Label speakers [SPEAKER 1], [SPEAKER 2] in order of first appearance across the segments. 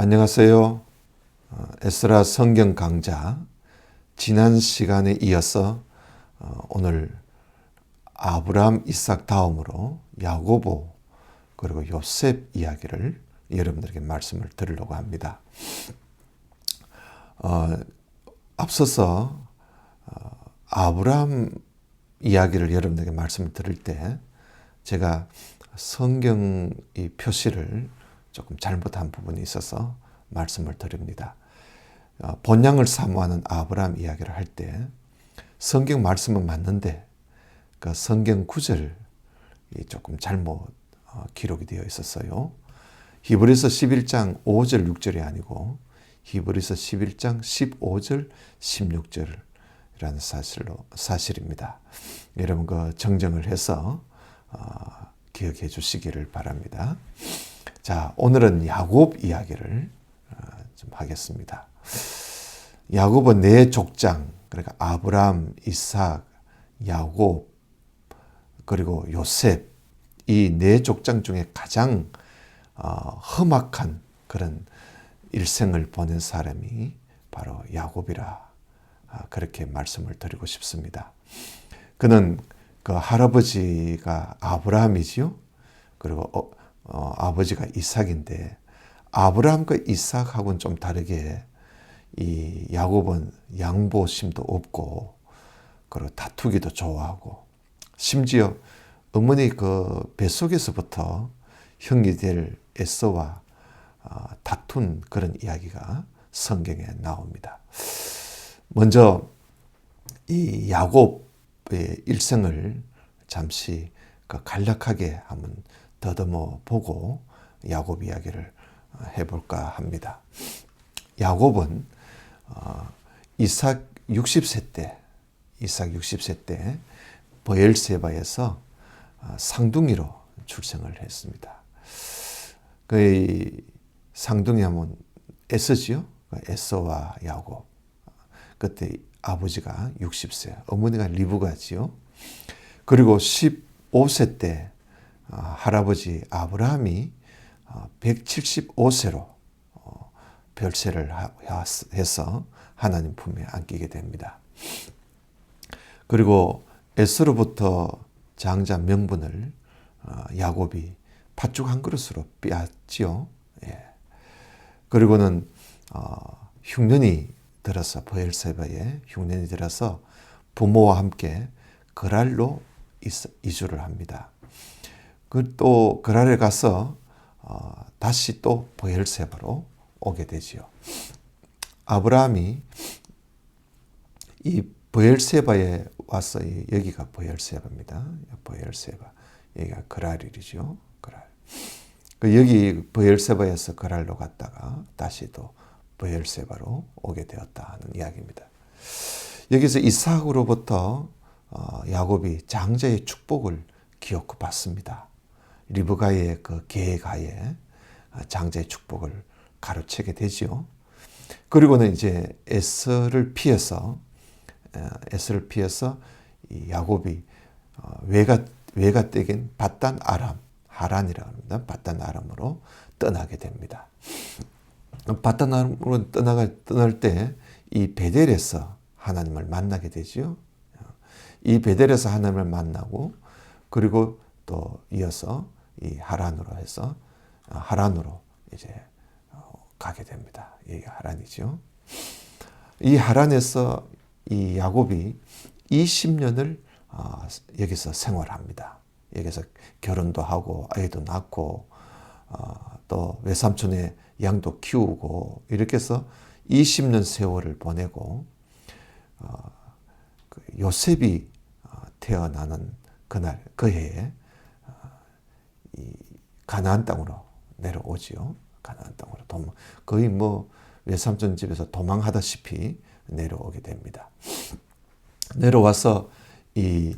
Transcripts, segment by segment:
[SPEAKER 1] 안녕하세요. 에스라 성경 강좌 지난 시간에 이어서 오늘 아브라함, 이삭 다음으로 야고보 그리고 요셉 이야기를 여러분들에게 말씀을 드리려고 합니다. 앞서서 아브라함 이야기를 여러분들에게 말씀을 드릴 때 제가 성경 이 표시를 조금 잘못한 부분이 있어서 말씀을 드립니다. 본향을 사모하는 아브라함 이야기를 할 때 성경 말씀은 맞는데 그 성경 구절이 조금 잘못 기록이 되어 있었어요. 히브리서 11장 5절 6절이 아니고 히브리서 11장 15절 16절이라는 사실입니다. 여러분 그 정정을 해서 기억해 주시기를 바랍니다. 자, 오늘은 야곱 이야기를 좀 하겠습니다. 야곱은 네 족장, 그러니까 아브라함, 이삭, 야곱, 그리고 요셉, 이 네 족장 중에 가장 험악한 그런 일생을 보낸 사람이 바로 야곱이라 그렇게 말씀을 드리고 싶습니다. 그는 그 할아버지가 아브라함이지요. 그리고 아버지가 이삭인데 아브라함과 이삭하고는 좀 다르게 이 야곱은 양보심도 없고 그리고 다투기도 좋아하고 심지어 어머니 그 뱃속에서부터 형이 될 에서와 다툰 그런 이야기가 성경에 나옵니다. 먼저 이 야곱의 일생을 잠시 간략하게 한번 더듬어 보고 야곱 이야기를 해볼까 합니다. 야곱은 이삭 60세 때 브엘세바에서 상둥이로 출생을 했습니다. 그 상둥이 하면 에서지요. 에서와 야곱. 그때 아버지가 60세, 어머니가 리브가지요. 그리고 15세 때 할아버지 아브라함이 175세로 별세를 해서 하나님 품에 안기게 됩니다. 그리고 에서로부터 장자 명분을 야곱이 팥죽 한 그릇으로 빼앗지요. 예. 그리고는 흉년이 들어서 브엘세바에 흉년이 들어서 부모와 함께 그랄로 이주를 합니다. 또 그랄에 가서 다시 또 브엘세바로 오게 되지요. 아브라함이 이 브엘세바에 와서 여기가 브엘세바입니다. 브엘세바 여기가 그랄이죠. 그랄. 여기 브엘세바에서 그랄로 갔다가 다시 또 브엘세바로 오게 되었다 하는 이야기입니다. 여기서 이삭으로부터 야곱이 장자의 축복을 기어코 받습니다. 리브가의 그 계가에 장자의 축복을 가로채게 되지요. 그리고는 이제 에서를 피해서 이 야곱이 외가 떼긴 밧단 아람 하란이라고 합니다. 밧단 아람으로 떠나게 됩니다. 밧단 아람으로 떠날 때 이 베델에서 하나님을 만나게 되지요. 이 베델에서 하나님을 만나고 그리고 또 이어서 이 하란으로 해서 하란으로 이제 가게 됩니다. 이게 하란이죠. 이 하란에서 이 야곱이 20년을 여기서 생활합니다. 여기서 결혼도 하고 아이도 낳고 또 외삼촌의 양도 키우고 이렇게 해서 20년 세월을 보내고 요셉이 태어나는 그날 그 해에 이 가나안 땅으로 내려오지요. 가나안 땅으로 거의 뭐 외삼촌 집에서 도망하다시피 내려오게 됩니다. 내려와서 이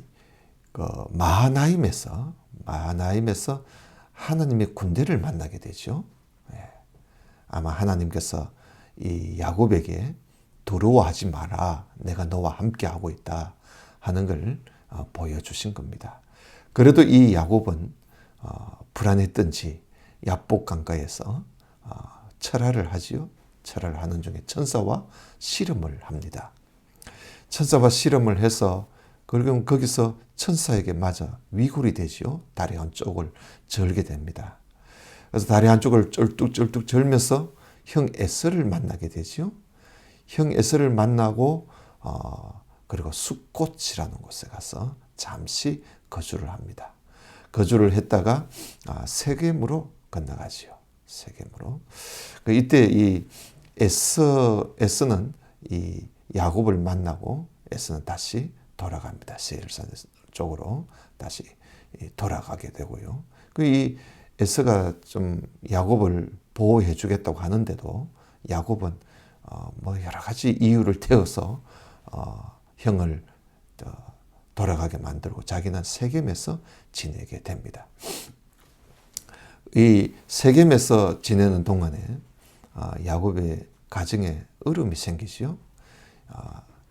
[SPEAKER 1] 마하나임에서 하나님의 군대를 만나게 되죠. 아마 하나님께서 이 야곱에게 두려워하지 마라. 내가 너와 함께 하고 있다 하는 걸 보여주신 겁니다. 그래도 이 야곱은 불안했던지 야복 강가에서 철화를 하지요. 철화를 하는 중에 천사와 씨름을 합니다. 천사와 씨름을 해서 결국 거기서 천사에게 맞아 위골이 되지요. 다리 한쪽을 절게 됩니다. 그래서 다리 한쪽을 쩔뚝쩔뚝 절면서 형 에서를 만나게 되지요. 형 에서를 만나고 그리고 숫꽃이라는 곳에 가서 잠시 거주를 합니다. 거주를 했다가 세겜으로 건너가지요. 세겜으로. 이때 이 에서는 이 야곱을 만나고 에서는 다시 돌아갑니다. 세일산 쪽으로 다시 돌아가게 되고요. 이 에서가 좀 야곱을 보호해 주겠다고 하는데도 야곱은 뭐 여러 가지 이유를 대어서 형을 돌아가게 만들고 자기는 세겜에서 지내게 됩니다. 이 세겜에서 지내는 동안에 야곱의 가정에 어려움이 생기지요.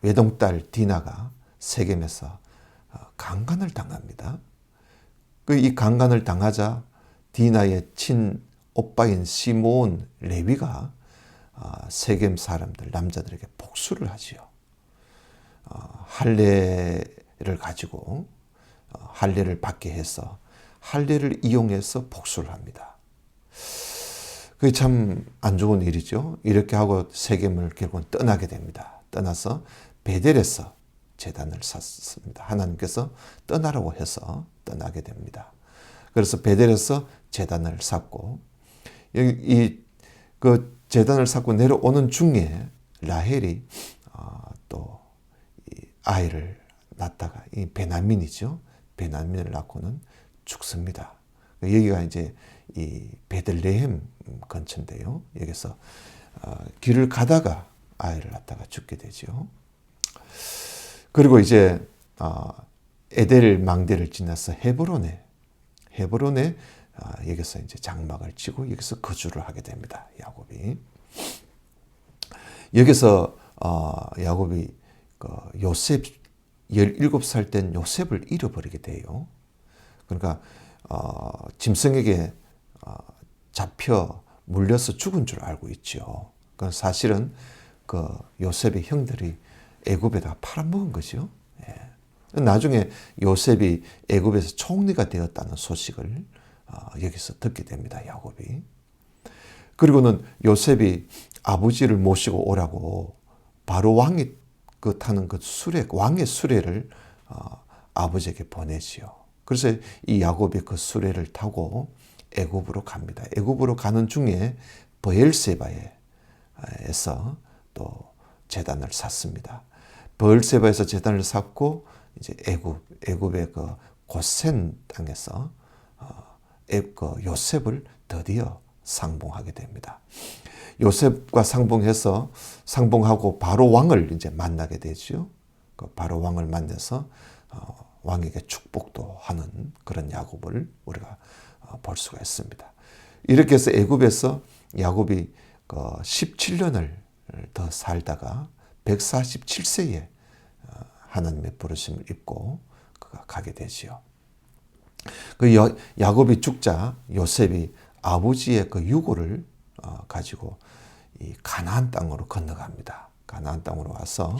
[SPEAKER 1] 외동딸 디나가 세겜에서 강간을 당합니다. 이 강간을 당하자 디나의 친오빠인 시므온 레위가 세겜 사람들 남자들에게 복수를 하지요. 할례를 가지고 할례를 받게 해서 할례를 이용해서 복수를 합니다. 그게 참 안 좋은 일이죠. 이렇게 하고 세겜을 결국은 떠나게 됩니다. 떠나서 베델에서 제단을 샀습니다. 하나님께서 떠나라고 해서 떠나게 됩니다. 그래서 베델에서 제단을 샀고 그 제단을 샀고 내려오는 중에 라헬이 또 아이를 낳다가 이 베냐민이죠. 베냐민을 낳고는 죽습니다. 여기가 이제 이 베들레헴 근처인데요. 여기서 길을 가다가 아이를 낳다가 죽게 되죠. 그리고 이제 에델 망대를 지나서 헤브론에 여기서 이제 장막을 치고 여기서 거주를 하게 됩니다. 야곱이 여기서 야곱이 요셉 17살 된 요셉을 잃어버리게 돼요. 그러니까 짐승에게 잡혀 물려서 죽은 줄 알고 있죠. 그건 사실은 그 요셉의 형들이 애굽에다가 팔아먹은 거죠. 예. 나중에 요셉이 애굽에서 총리가 되었다는 소식을 여기서 듣게 됩니다. 야곱이. 그리고는 요셉이 아버지를 모시고 오라고 바로 왕이 타는 그 수레, 왕의 수레를 아버지에게 보내지요. 그래서 이 야곱이 그 수레를 타고 애굽으로 갑니다. 애굽으로 가는 중에 브엘세바에서 또 제단을 샀습니다. 브엘세바에서 제단을 샀고 이제 애굽의 그 고센 땅에서 요셉을 드디어 상봉하게 됩니다. 요셉과 상봉하고 바로 왕을 이제 만나게 되죠. 그 바로 왕을 만나서 왕에게 축복도 하는 그런 야곱을 우리가 볼 수가 있습니다. 이렇게 해서 애굽에서 야곱이 17년을 더 살다가 147세에 하나님의 부르심을 입고 그가 가게 되지요. 그 야곱이 죽자 요셉이 아버지의 그 유고를 가지고 이 가나안 땅으로 건너갑니다. 가나안 땅으로 와서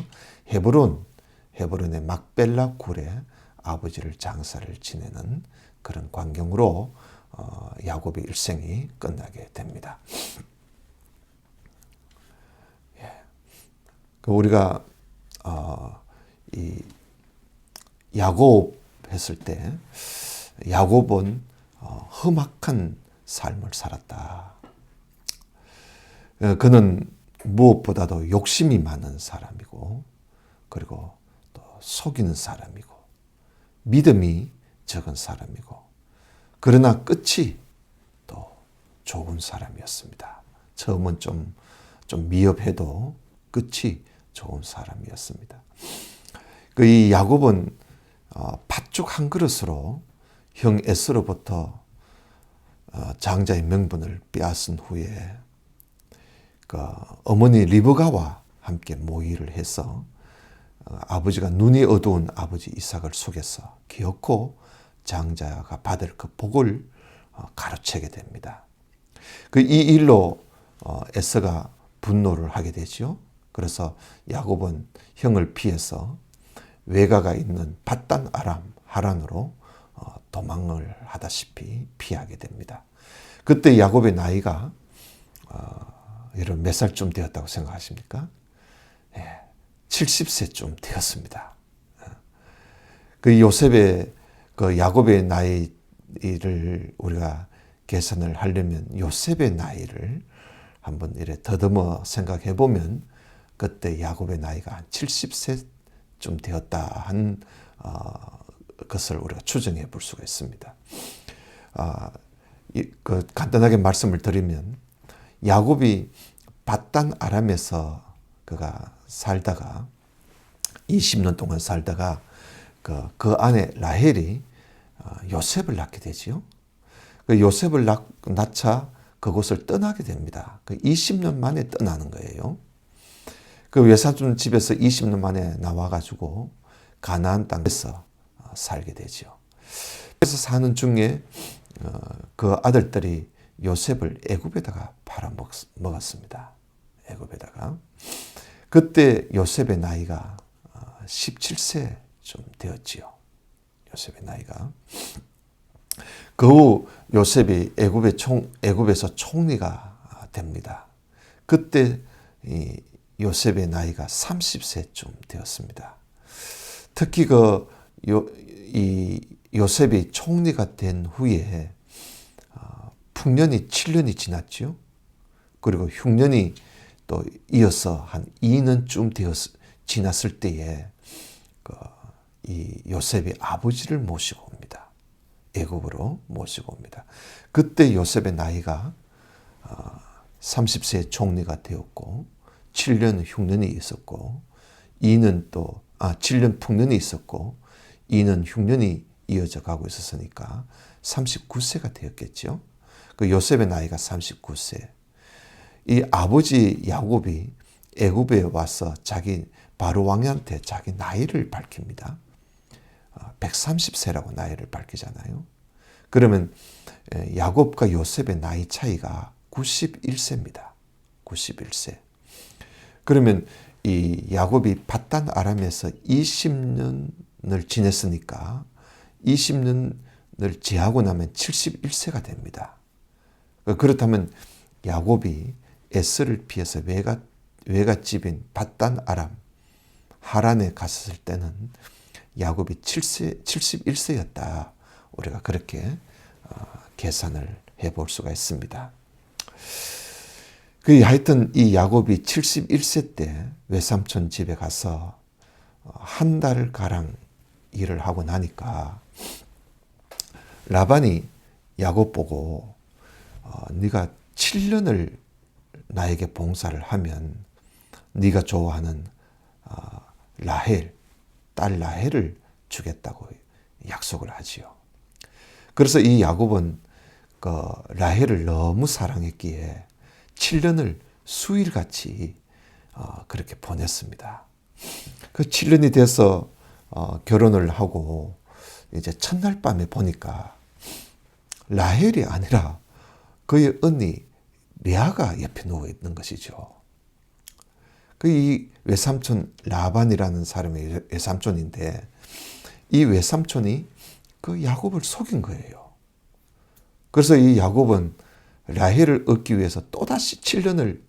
[SPEAKER 1] 헤브론의 막벨라 굴에 아버지를 장사를 지내는 그런 광경으로 야곱의 일생이 끝나게 됩니다. 예. 우리가 이 야곱 했을 때 야곱은 험악한 삶을 살았다. 그는 무엇보다도 욕심이 많은 사람이고 그리고 또 속이는 사람이고 믿음이 적은 사람이고 그러나 끝이 또 좋은 사람이었습니다. 처음은 좀 미흡해도 끝이 좋은 사람이었습니다. 이 야곱은 팥죽 한 그릇으로 형 에서로부터 장자의 명분을 빼앗은 후에 어머니 리브가와 함께 모의를 해서 아버지가 눈이 어두운 아버지 이삭을 속여서 기어코 장자가 받을 그 복을 가로채게 됩니다. 이 일로 에서가 분노를 하게 되죠. 그래서 야곱은 형을 피해서 외가가 있는 밧단 아람 하란으로 도망을 하다시피 피하게 됩니다. 그때 야곱의 나이가 여러분 몇 살쯤 되었다고 생각하십니까? 70세쯤 되었습니다. 그 요셉의 그 야곱의 나이를 우리가 계산을 하려면 요셉의 나이를 한번 이래 더듬어 생각해 보면 그때 야곱의 나이가 한 70세쯤 되었다 한 것을 우리가 추정해 볼 수가 있습니다. 그 간단하게 말씀을 드리면 야곱이 밧단 아람에서 그가 살다가 20년 동안 살다가 그 안에 라헬이 요셉을 낳게 되지요. 그 요셉을 낳자 그곳을 떠나게 됩니다. 그 20년 만에 떠나는 거예요. 그 외삼촌 집에서 20년 만에 나와가지고 가나안 땅에서 살게 되죠. 그래서 사는 중에 그 아들들이 요셉을 애굽에다가 팔아먹었습니다. 애굽에다가. 그때 요셉의 나이가 17세쯤 되었지요. 요셉의 나이가. 그 후 요셉이 애굽에서 총리가 됩니다. 그때 이 요셉의 나이가 30세쯤 되었습니다. 특히 이 요셉이 총리가 된 후에 풍년이 7년이 지났죠. 그리고 흉년이 또 이어서 한 2년쯤 지났을 때에 이 요셉이 아버지를 모시고 옵니다. 애굽으로 모시고 옵니다. 그때 요셉의 나이가 30세의 총리가 되었고 7년 흉년이 있었고 7년 풍년이 있었고 2년 흉년이 이어져 가고 있었으니까 39세가 되었겠죠. 그 요셉의 나이가 39세. 이 아버지 야곱이 애굽에 와서 바로 왕한테 자기 나이를 밝힙니다. 130세라고 나이를 밝히잖아요. 그러면 야곱과 요셉의 나이 차이가 91세입니다. 91세. 그러면 이 야곱이 밧단 아람에서 20년을 지냈으니까 20년을 제하고 나면 71세가 됩니다. 그렇다면 야곱이 에스를 피해서 외갓집인 밧단 아람 하란에 갔을 때는 야곱이 71세였다. 우리가 그렇게 계산을 해볼 수가 있습니다. 하여튼 이 야곱이 71세 때 외삼촌 집에 가서 한 달가량 일을 하고 나니까 라반이 야곱 보고 네가 7년을 나에게 봉사를 하면 네가 좋아하는 딸 라헬을 주겠다고 약속을 하지요. 그래서 이 야곱은 라헬을 너무 사랑했기에 7년을 수일같이 그렇게 보냈습니다. 그 7년이 돼서 결혼을 하고 이제 첫날 밤에 보니까 라헬이 아니라 그의 언니 레아가 옆에 누워 있는 것이죠. 이 외삼촌 라반이라는 사람의 외삼촌인데 이 외삼촌이 그 야곱을 속인 거예요. 그래서 이 야곱은 라헬을 얻기 위해서 또다시 7년을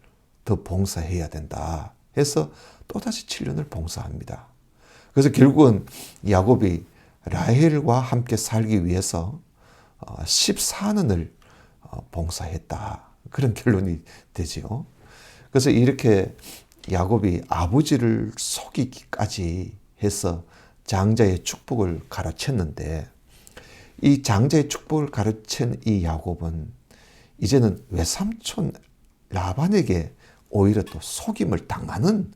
[SPEAKER 1] 더 봉사해야 된다 해서 또다시 7년을 봉사합니다. 그래서 결국은 야곱이 라헬과 함께 살기 위해서 14년을 봉사했다. 그런 결론이 되지요. 그래서 이렇게 야곱이 아버지를 속이기까지 해서 장자의 축복을 가르쳤는데 이 장자의 축복을 가르친 이 야곱은 이제는 외삼촌 라반에게 오히려 또 속임을 당하는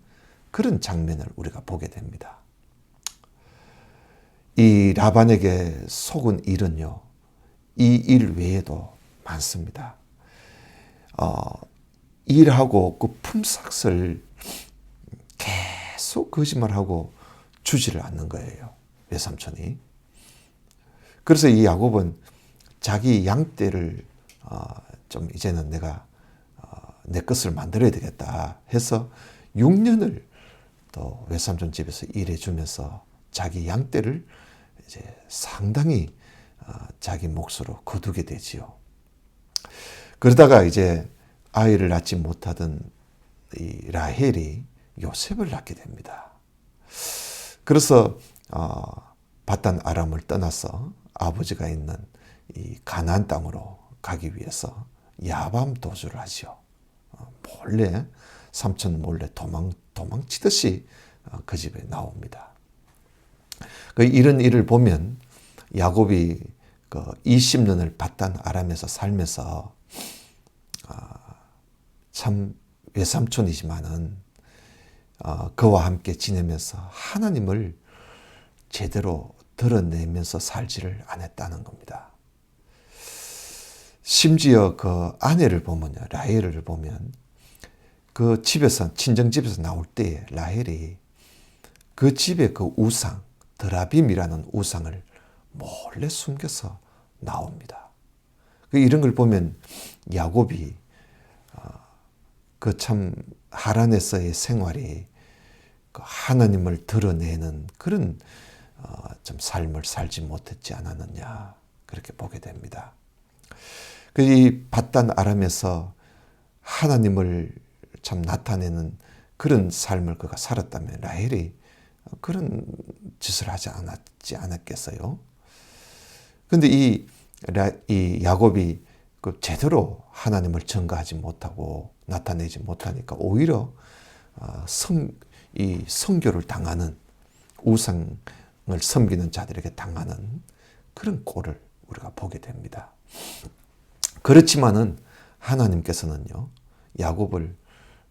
[SPEAKER 1] 그런 장면을 우리가 보게 됩니다. 이 라반에게 속은 일은요, 이 일 외에도 많습니다. 일하고 그 품삯을 계속 거짓말하고 주지를 않는 거예요. 외삼촌이. 그래서 이 야곱은 자기 양떼를 좀 이제는 내가 내 것을 만들어야 되겠다 해서 6년을 또 외삼촌 집에서 일해주면서 자기 양떼를 이제 상당히 자기 몫으로 거두게 되지요. 그러다가 이제 아이를 낳지 못하던 이 라헬이 요셉을 낳게 됩니다. 그래서 바단 아람을 떠나서 아버지가 있는 이 가나안 땅으로 가기 위해서 야밤 도주를 하죠. 몰래 삼촌 몰래 도망치듯이 그 집에 나옵니다. 이런 일을 보면 야곱이 20년을 바단 아람에서 살면서 참 외삼촌이지만은 그와 함께 지내면서 하나님을 제대로 드러내면서 살지를 않았다는 겁니다. 심지어 그 아내를 보면요, 라헬을 보면 그 집에서 친정집에서 나올 때 라헬이 그 집의 그 우상 드라빔이라는 우상을 몰래 숨겨서 나옵니다. 이런 걸 보면 야곱이 그 참 하란에서의 생활이 하나님을 드러내는 그런 좀 삶을 살지 못했지 않았느냐 그렇게 보게 됩니다. 이 바단 아람에서 하나님을 참 나타내는 그런 삶을 그가 살았다면 라헬이 그런 짓을 하지 않았겠어요. 그런데 이 야곱이 제대로 하나님을 전가하지 못하고 나타내지 못하니까 오히려 이 성교를 당하는 우상을 섬기는 자들에게 당하는 그런 꼴을 우리가 보게 됩니다. 그렇지만은 하나님께서는요,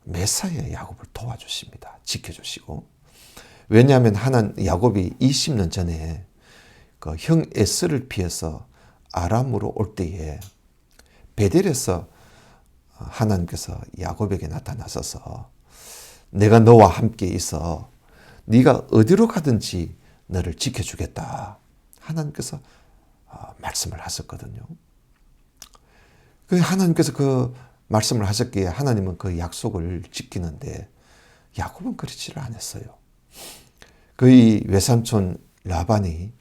[SPEAKER 1] 매사에 야곱을 도와주십니다. 지켜주시고. 왜냐하면 야곱이 20년 전에 그 형 에스를 피해서 아람으로 올 때에 베델에서 하나님께서 야곱에게 나타나셔서 내가 너와 함께 있어 네가 어디로 가든지 너를 지켜주겠다. 하나님께서 말씀을 하셨거든요. 하나님께서 그 말씀을 하셨기에 하나님은 그 약속을 지키는데 야곱은 그렇지를 않았어요. 이 외삼촌 라반이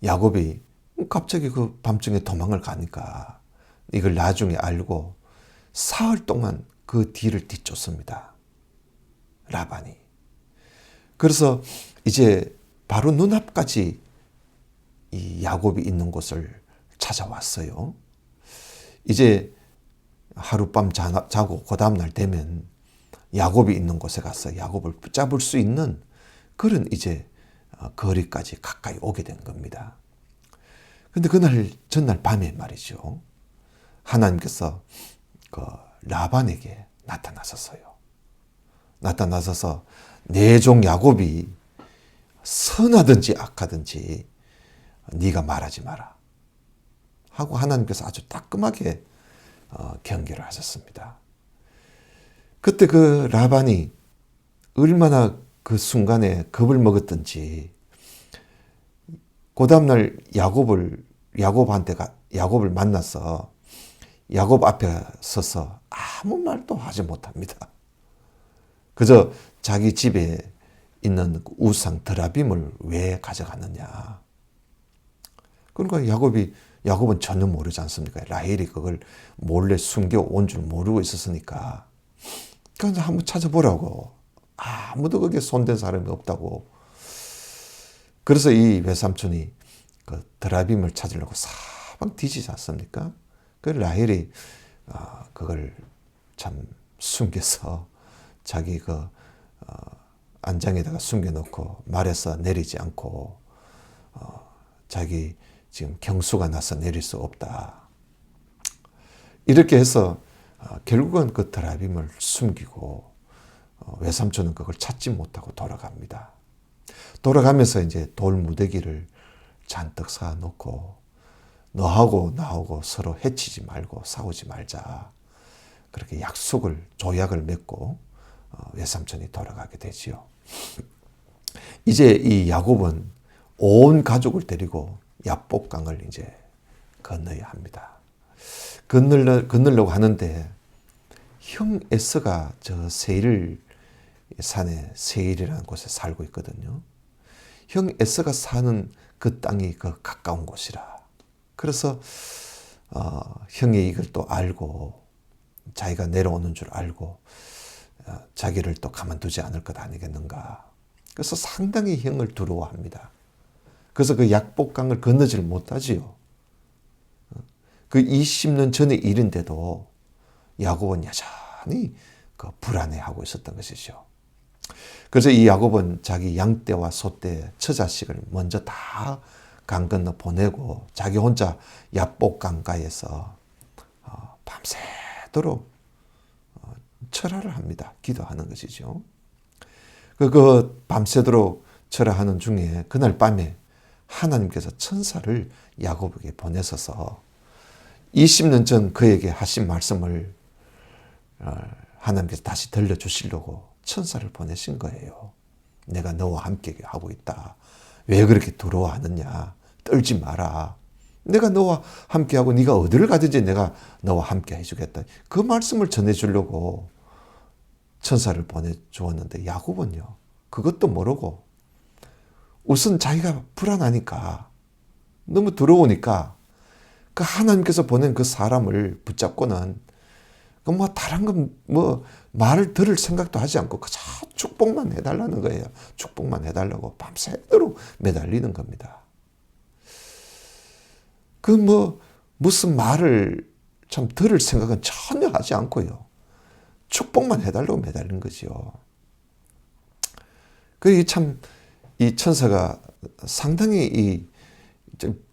[SPEAKER 1] 야곱이 갑자기 그 밤중에 도망을 가니까 이걸 나중에 알고 사흘 동안 그 뒤를 뒤쫓습니다. 라반이. 그래서 이제 바로 눈앞까지 이 야곱이 있는 곳을 찾아왔어요. 이제 하룻밤 자고 그 다음날 되면 야곱이 있는 곳에 가서 야곱을 붙잡을 수 있는 그런 이제 거리까지 가까이 오게 된 겁니다. 근데 전날 밤에 말이죠. 하나님께서 그 라반에게 나타나셨어요. 나타나셔서 내 종 야곱이 선하든지 악하든지 네가 말하지 마라 하고 하나님께서 아주 따끔하게 경계를 하셨습니다. 그때 그 라반이 얼마나 그 순간에 겁을 먹었던지 그 다음날 야곱을 만나서 야곱 앞에 서서 아무 말도 하지 못합니다. 그저 자기 집에 있는 우상 드라빔을 왜 가져갔느냐. 그러니까 야곱은 전혀 모르지 않습니까? 라헬이 그걸 몰래 숨겨온 줄 모르고 있었으니까. 그래서 한번 찾아보라고. 아무도 거기에 손댄 사람이 없다고. 그래서 이 외삼촌이 그 드라빔을 찾으려고 사방 뒤지지 않습니까? 그 라헬이 그걸 참 숨겨서 자기 그 안장에다가 숨겨놓고 말에서 내리지 않고 자기 지금 경수가 나서 내릴 수 없다. 이렇게 해서 결국은 그 드라빔을 숨기고 외삼촌은 그걸 찾지 못하고 돌아갑니다. 돌아가면서 이제 돌 무더기를 잔뜩 쌓아놓고 너하고 나하고 서로 해치지 말고 싸우지 말자. 그렇게 조약을 맺고 외삼촌이 돌아가게 되지요. 이제 이 야곱은 온 가족을 데리고 야복강을 이제 건너야 합니다. 건너려고 하는데 형 에서가 저 세일 산에 세일이라는 곳에 살고 있거든요. 형 에서가 사는 그 땅이 그 가까운 곳이라. 그래서 형이 이걸 또 알고 자기가 내려오는 줄 알고 자기를 또 가만두지 않을 것 아니겠는가. 그래서 상당히 형을 두려워합니다. 그래서 그 약복강을 건너지를 못하지요. 그 20년 전의 일인데도 야곱은 여전히 그 불안해하고 있었던 것이죠. 그래서 이 야곱은 자기 양떼와 소떼, 처자식을 먼저 다 강 건너 보내고 자기 혼자 약복강가에서 밤새도록 철화를 합니다. 기도하는 것이죠. 그 밤새도록 철화하는 중에 그날 밤에 하나님께서 천사를 야곱에게 보내셔서 20년 전 그에게 하신 말씀을 하나님께서 다시 들려주시려고 천사를 보내신 거예요. 내가 너와 함께 하고 있다. 왜 그렇게 두려워하느냐. 떨지 마라. 내가 너와 함께하고 네가 어디를 가든지 내가 너와 함께 해주겠다. 그 말씀을 전해주려고 천사를 보내주었는데 야곱은요. 그것도 모르고 우선 자기가 불안하니까 너무 두려우니까 그 하나님께서 보낸 그 사람을 붙잡고는 뭐 다른 건 뭐 말을 들을 생각도 하지 않고 그저 축복만 해달라는 거예요. 축복만 해달라고 밤새도록 매달리는 겁니다. 그 무슨 말을 참 들을 생각은 전혀 하지 않고요. 축복만 해달라고 매달리는 거지요. 그 참 이 천사가 상당히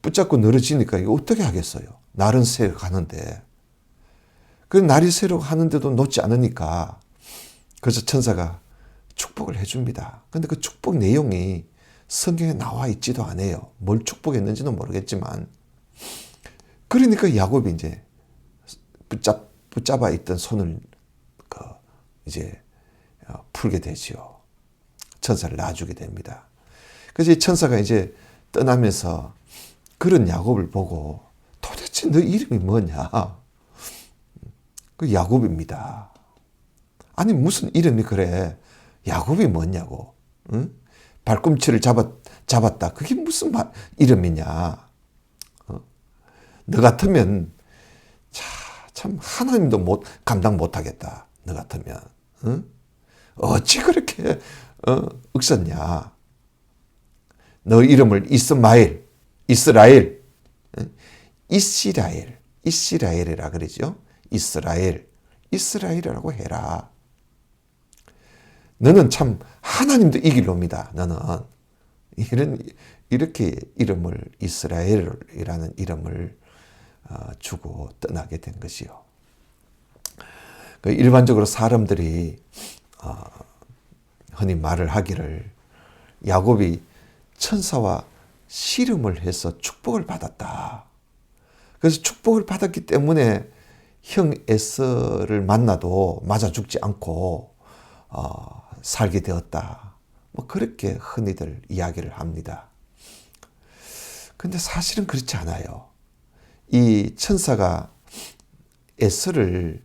[SPEAKER 1] 붙잡고 늘어지니까 이거 어떻게 하겠어요? 날은 새로 가는데. 그 날이 새로 가는데도 놓지 않으니까 그래서 천사가 축복을 해줍니다. 근데 그 축복 내용이 성경에 나와 있지도 않아요. 뭘 축복했는지는 모르겠지만. 그러니까 야곱이 이제 붙잡아 있던 손을 이제 풀게 되지요. 천사를 놔주게 됩니다. 그래서 이 천사가 이제 떠나면서 그런 야곱을 보고 도대체 너 이름이 뭐냐? 그 야곱입니다. 아니 무슨 이름이 그래? 야곱이 뭐냐고? 응? 발꿈치를 잡았다. 그게 무슨 이름이냐? 너 같으면 참 하나님도 감당 못하겠다. 너 같으면 응? 어찌 그렇게 억섰냐? 너 이름을 이스라엘이라 그러죠. 이스라엘이라고 해라. 너는 참 하나님도 이길 놈이다. 너는 이렇게 이름을 이스라엘이라는 이름을 주고 떠나게 된 것이요. 일반적으로 사람들이 흔히 말을 하기를 야곱이 천사와 씨름을 해서 축복을 받았다. 그래서 축복을 받았기 때문에 형 에서를 만나도 맞아 죽지 않고 살게 되었다. 뭐 그렇게 흔히들 이야기를 합니다. 근데 사실은 그렇지 않아요. 이 천사가 에서를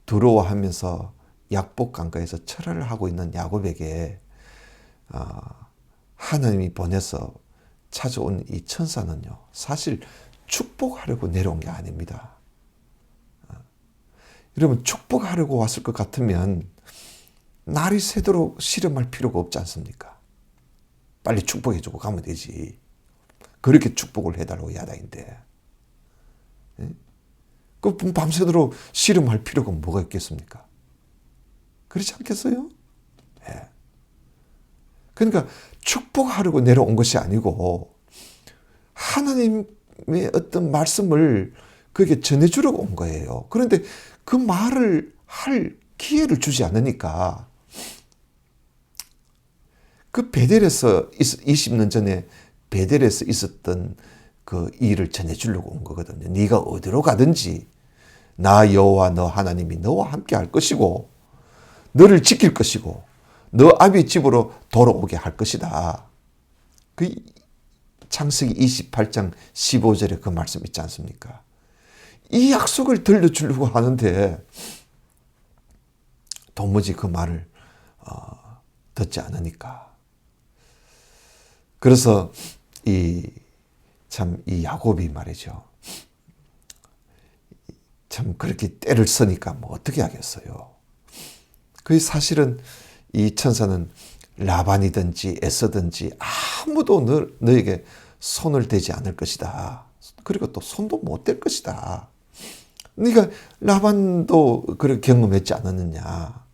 [SPEAKER 1] 두려워하면서 약복강가에서 철회를 하고 있는 야곱에게 하나님이 보내서 찾아온 이 천사는요. 사실 축복하려고 내려온 게 아닙니다. 여러분 축복하려고 왔을 것 같으면 날이 새도록 씨름할 필요가 없지 않습니까? 빨리 축복해주고 가면 되지. 그렇게 축복을 해달라고 야단인데. 그 밤새도록 씨름할 필요가 뭐가 있겠습니까? 그렇지 않겠어요? 네. 그러니까 축복하려고 내려온 것이 아니고 하나님의 어떤 말씀을 그에게 전해주려고 온 거예요. 그런데 그 말을 할 기회를 주지 않으니까 그 베델에서 20년 전에 베델에서 있었던 그 일을 전해주려고 온 거거든요. 네가 어디로 가든지 나 여호와 너 하나님이 너와 함께 할 것이고 너를 지킬 것이고 너 아비 집으로 돌아오게 할 것이다. 그 창세기 28장 15절에 그 말씀 있지 않습니까? 이 약속을 들려주려고 하는데 도무지 그 말을 듣지 않으니까. 그래서 이 야곱이 말이죠. 참 그렇게 때를 쓰니까 뭐 어떻게 하겠어요. 그 사실은 이 천사는 라반이든지 에서든지 아무도 너에게 손을 대지 않을 것이다. 그리고 또 손도 못 댈 것이다. 네가 라반도 그렇게 경험했지 않았느냐.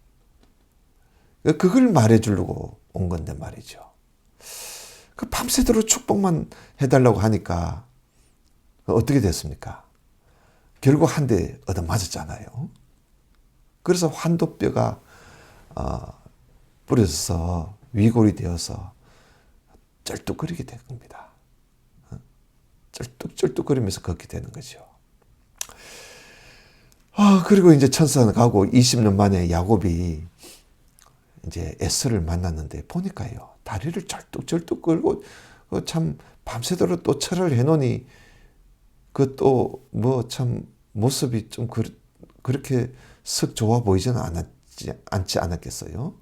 [SPEAKER 1] 그걸 말해주려고 온 건데 말이죠. 그 밤새도록 축복만 해달라고 하니까 어떻게 됐습니까? 결국 한 대 얻어맞았잖아요. 그래서 환도뼈가 부러져서 위골이 되어서 쩔뚝거리게 된 겁니다. 쩔뚝쩔뚝거리면서 걷게 되는 거죠. 그리고 이제 천사는 가고 20년 만에 야곱이 이제 에서를 만났는데 보니까요. 다리를 쩔뚝쩔뚝 끌고 참 밤새도록 또 철을 해놓으니 그 또 뭐 참 모습이 좀 그렇게 썩 좋아 보이지는 않지 않았겠어요.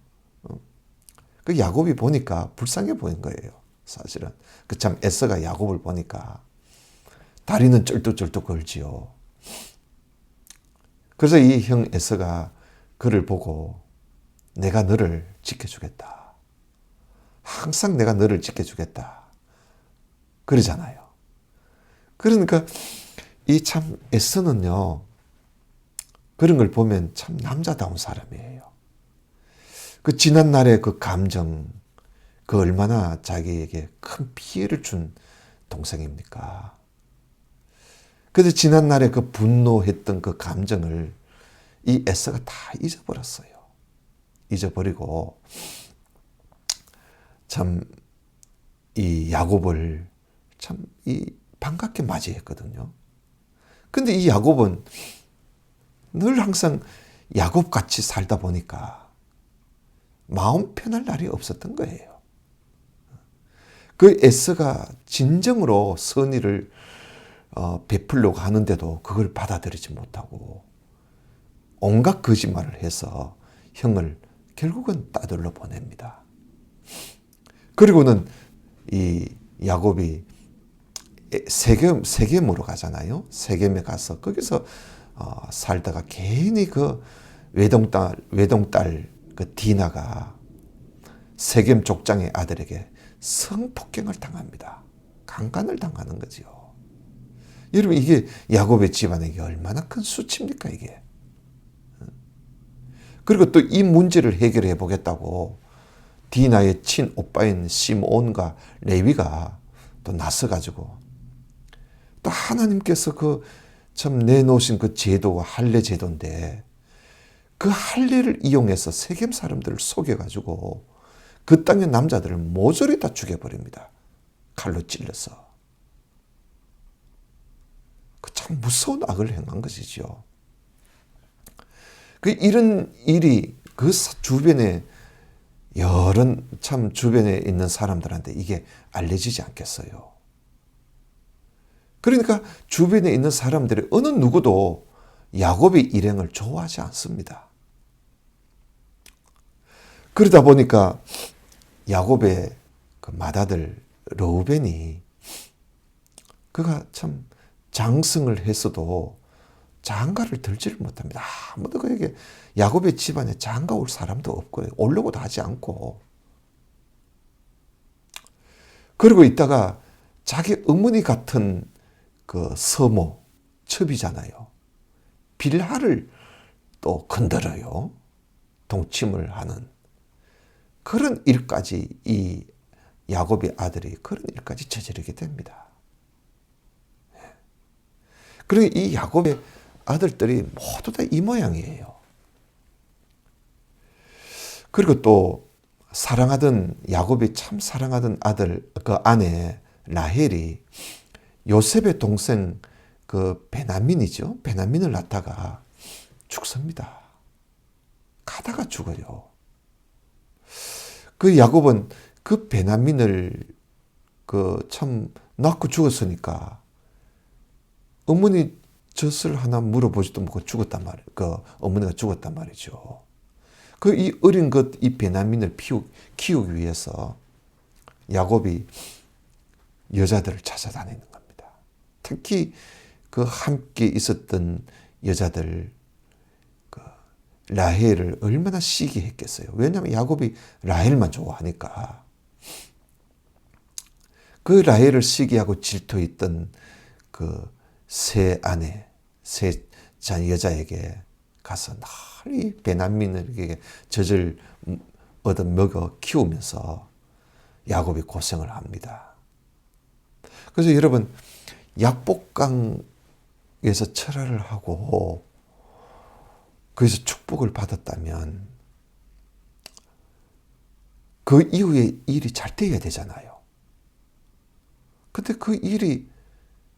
[SPEAKER 1] 그 야곱이 보니까 불쌍해 보인 거예요. 사실은 그 참 에서가 야곱을 보니까 다리는 쩔뚝쩔뚝 걸지요. 그래서 이 형 에서가 그를 보고 내가 너를 지켜주겠다. 항상 내가 너를 지켜주겠다. 그러잖아요. 그러니까 이 참 에서는요. 그런 걸 보면 참 남자다운 사람이에요. 그 지난날의 그 감정, 그 얼마나 자기에게 큰 피해를 준 동생입니까? 그래서 지난날에 그 분노했던 그 감정을 이 에서가 다 잊어버렸어요. 잊어버리고 참 이 야곱을 참 반갑게 맞이했거든요. 근데 이 야곱은 늘 항상 야곱같이 살다 보니까 마음 편할 날이 없었던 거예요. 그 에서가 진정으로 선의를 베풀려고 하는데도 그걸 받아들이지 못하고 온갖 거짓말을 해서 형을 결국은 따돌려 보냅니다. 그리고는 이 야곱이 세겜으로 가잖아요. 세겜에 가서 거기서 살다가 괜히 그 외동딸 그 디나가 세겜 족장의 아들에게 성폭행을 당합니다. 강간을 당하는 거죠. 여러분 이게 야곱의 집안에게 얼마나 큰 수치입니까 이게. 그리고 또 이 문제를 해결해 보겠다고 디나의 친오빠인 시므온과 레위가 또 나서가지고 또 하나님께서 그 참 내놓으신 그 제도가 할례 제도인데 그 할례를 이용해서 세겜 사람들을 속여가지고 그 땅의 남자들을 모조리 다 죽여버립니다. 칼로 찔러서. 그 참 무서운 악을 행한 것이죠. 그 이런 일이 그 주변에 여러 참 주변에 있는 사람들한테 이게 알려지지 않겠어요. 그러니까 주변에 있는 사람들이 어느 누구도 야곱의 일행을 좋아하지 않습니다. 그러다 보니까 야곱의 그 맏아들 르우벤이 그가 참 장성을 했어도 장가를 들지를 못합니다. 아무도 그에게 야곱의 집안에 장가 올 사람도 없고요. 오려고도 하지 않고. 그리고 있다가 자기 어머니 같은 그 서모, 첩이잖아요. 빌하를 또 건드려요. 동침을 하는. 그런 일까지 이 야곱의 아들이 그런 일까지 저지르게 됩니다. 그리고 이 야곱의 아들들이 모두 다 이 모양이에요. 그리고 또 사랑하던 야곱이 참 사랑하던 아들 그 아내 라헬이 요셉의 동생 그 베냐민이죠. 베냐민을 낳다가 죽습니다. 가다가 죽어요. 그 야곱은 그 베냐민을 그 참 낳고 죽었으니까 어머니 젖을 하나 물어보지도 못하고 죽었단 말이에요. 그 어머니가 죽었단 말이죠. 그 이 어린 것, 이 베냐민을 키우기 위해서 야곱이 여자들을 찾아다니는 겁니다. 특히 그 함께 있었던 여자들, 그 라헬을 얼마나 시기했겠어요. 왜냐하면 야곱이 라헬만 좋아하니까. 그 라헬을 시기하고 질투했던 그 세 아내, 세 여자에게 가서 늘 이 베냐민에게 젖을 얻어 먹어 키우면서 야곱이 고생을 합니다. 그래서 여러분, 약복강에서 철화를 하고 거기서 축복을 받았다면 그 이후에 일이 잘 돼야 되잖아요. 근데 그 일이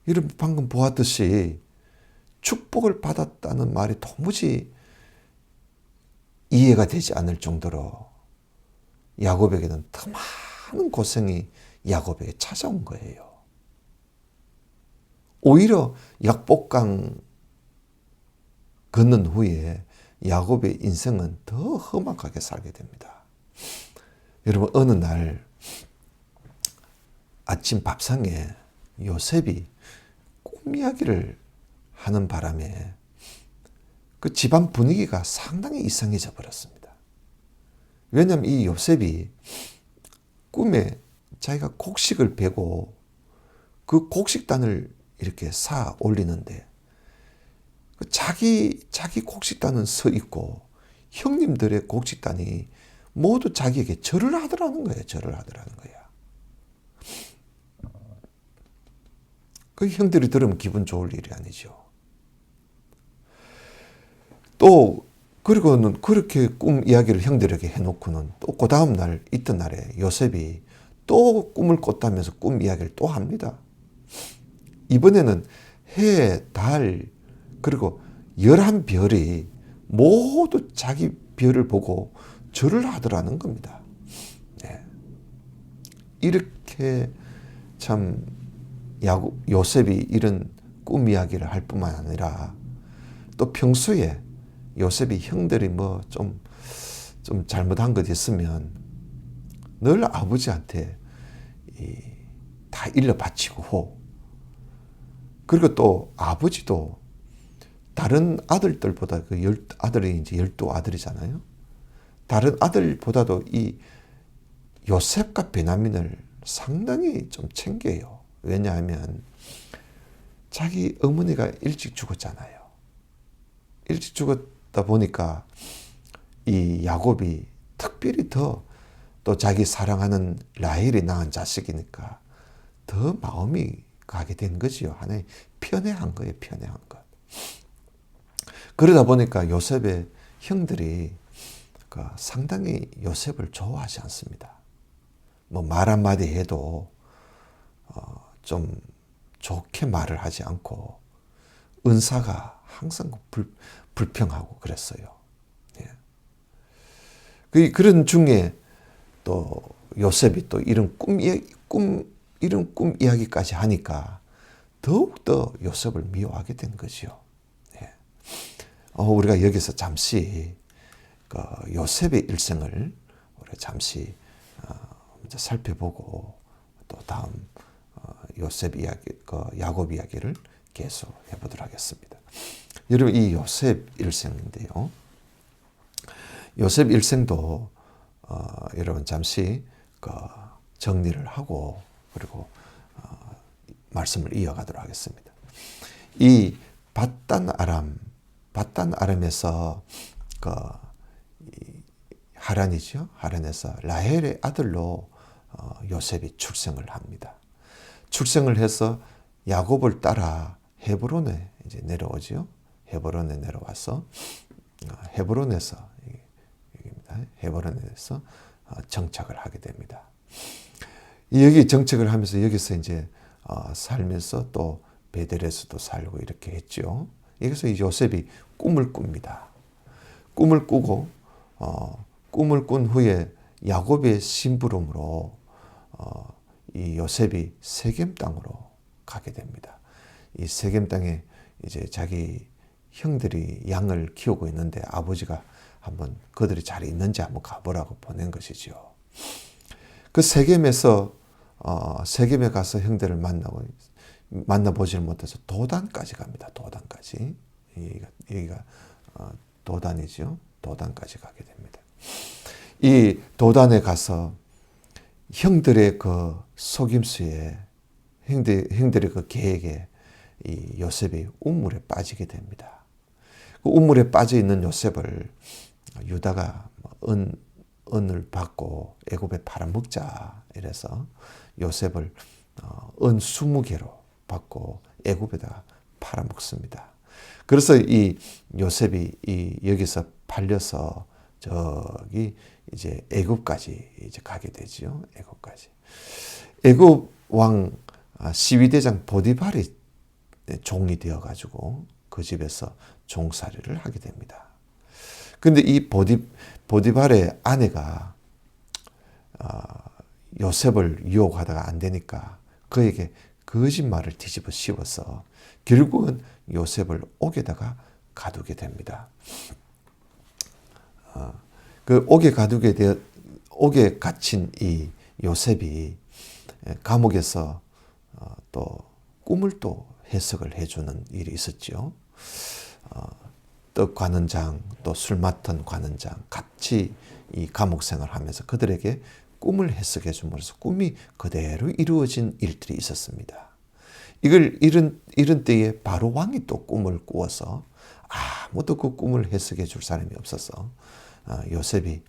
[SPEAKER 1] 여러분 방금 보았듯이 축복을 받았다는 말이 도무지 이해가 되지 않을 정도로 야곱에게는 더 많은 고생이 야곱에게 찾아온 거예요. 오히려 약복강 건넌 후에 야곱의 인생은 더 험악하게 살게 됩니다. 여러분, 어느 날 아침 밥상에 요셉이 꿈 이야기를 하는 바람에 그 집안 분위기가 상당히 이상해져 버렸습니다. 왜냐하면 이 요셉이 꿈에 자기가 곡식을 베고 그 곡식단을 이렇게 쌓아 올리는데 자기 곡식단은 서 있고 형님들의 곡식단이 모두 자기에게 절을 하더라는 거예요. 절을 하더라는 거야. 그 형들이 들으면 기분 좋을 일이 아니죠. 또 그리고는 그렇게 꿈 이야기를 형들에게 해놓고는 또 그 다음 날 있던 날에 요셉이 또 꿈을 꿨다면서 꿈 이야기를 또 합니다. 이번에는 해, 달, 그리고 11별이 모두 자기 별을 보고 절을 하더라는 겁니다. 네. 이렇게 참 요셉이 이런 꿈 이야기를 할 뿐만 아니라 또 평소에 요셉이 형들이 뭐 좀 잘못한 것 있으면 늘 아버지한테 다 일러 바치고, 그리고 또 아버지도 다른 아들들보다 아들이 이제 12아들이잖아요. 다른 아들보다도 이 요셉과 베냐민을 상당히 좀 챙겨요. 왜냐하면 자기 어머니가 일찍 죽었잖아요. 일찍 죽었다 보니까 이 야곱이 특별히 더 또 자기 사랑하는 라헬이 낳은 자식이니까 더 마음이 가게 된 거지요. 하나의 편애한 거예요. 편애한 것. 그러다 보니까 요셉의 형들이 상당히 요셉을 좋아하지 않습니다. 뭐 말 한마디 해도 좀 좋게 말을 하지 않고 은사가 항상 불평하고 그랬어요. 예. 그런 중에 또 요셉이 또 이런 꿈 이야기까지 하니까 더욱더 요셉을 미워하게 된 거죠. 예. 우리가 여기서 잠시 요셉의 일생을 우리가 잠시 살펴보고 또 다음 요셉 이야기, 야곱 이야기를 계속 해보도록 하겠습니다. 여러분, 이 요셉 일생인데요. 요셉 일생도 여러분 잠시 정리를 하고 그리고 말씀을 이어가도록 하겠습니다. 이 밧단 아람에서 하란이죠. 하란에서 라헬의 아들로 요셉이 출생을 합니다. 출생을 해서 야곱을 따라 헤브론에 이제 내려오죠. 헤브론에 내려와서 헤브론에서 정착을 하게 됩니다. 여기 정착을 하면서 여기서 이제 살면서 또 베델에서도 살고 이렇게 했죠. 여기서 이 요셉이 꿈을 꿉니다. 꿈을 꾸고 꿈을 꾼 후에 야곱의 심부름으로 이 요셉이 세겜 땅으로 가게 됩니다. 이 세겜 땅에 이제 자기 형들이 양을 키우고 있는데 아버지가 한번 그들이 잘 있는지 한번 가보라고 보낸 것이죠. 그 세겜에서 세겜에 가서 형들을 만나보질 못해서 도단까지 갑니다. 도단까지. 여기가 도단이죠. 도단까지 가게 됩니다. 이 도단에 가서 형들의 그 속임수에 형들의 그 계획에 이 요셉이 우물에 빠지게 됩니다. 그 우물에 빠져 있는 요셉을 유다가 은을 받고 애굽에 팔아먹자 이래서 요셉을 은 20개로 받고 애굽에다가 팔아먹습니다. 그래서 이 요셉이 여기서 팔려서 저기 이제 애굽까지 이제 가게 되지요. 애굽까지. 애굽 왕 시위대장 보디발이 종이 되어 가지고 그 집에서 종살이를 하게 됩니다. 근데 이 보디발의 아내가 요셉을 유혹하다가 안 되니까 그에게 거짓말을 뒤집어 씌워서 결국은 요셉을 옥에다가 가두게 됩니다. 그 옥에 갇힌 이 요셉이 감옥에서 또 꿈을 또 해석을 해주는 일이 있었죠. 떡 관원장 또 술 맡은 관원장 같이 이 감옥 생활하면서 그들에게 꿈을 해석해 줌으로써 꿈이 그대로 이루어진 일들이 있었습니다. 이런 때에 바로 왕이 또 꿈을 꾸어서 아무도 그 꿈을 해석해 줄 사람이 없어서 요셉이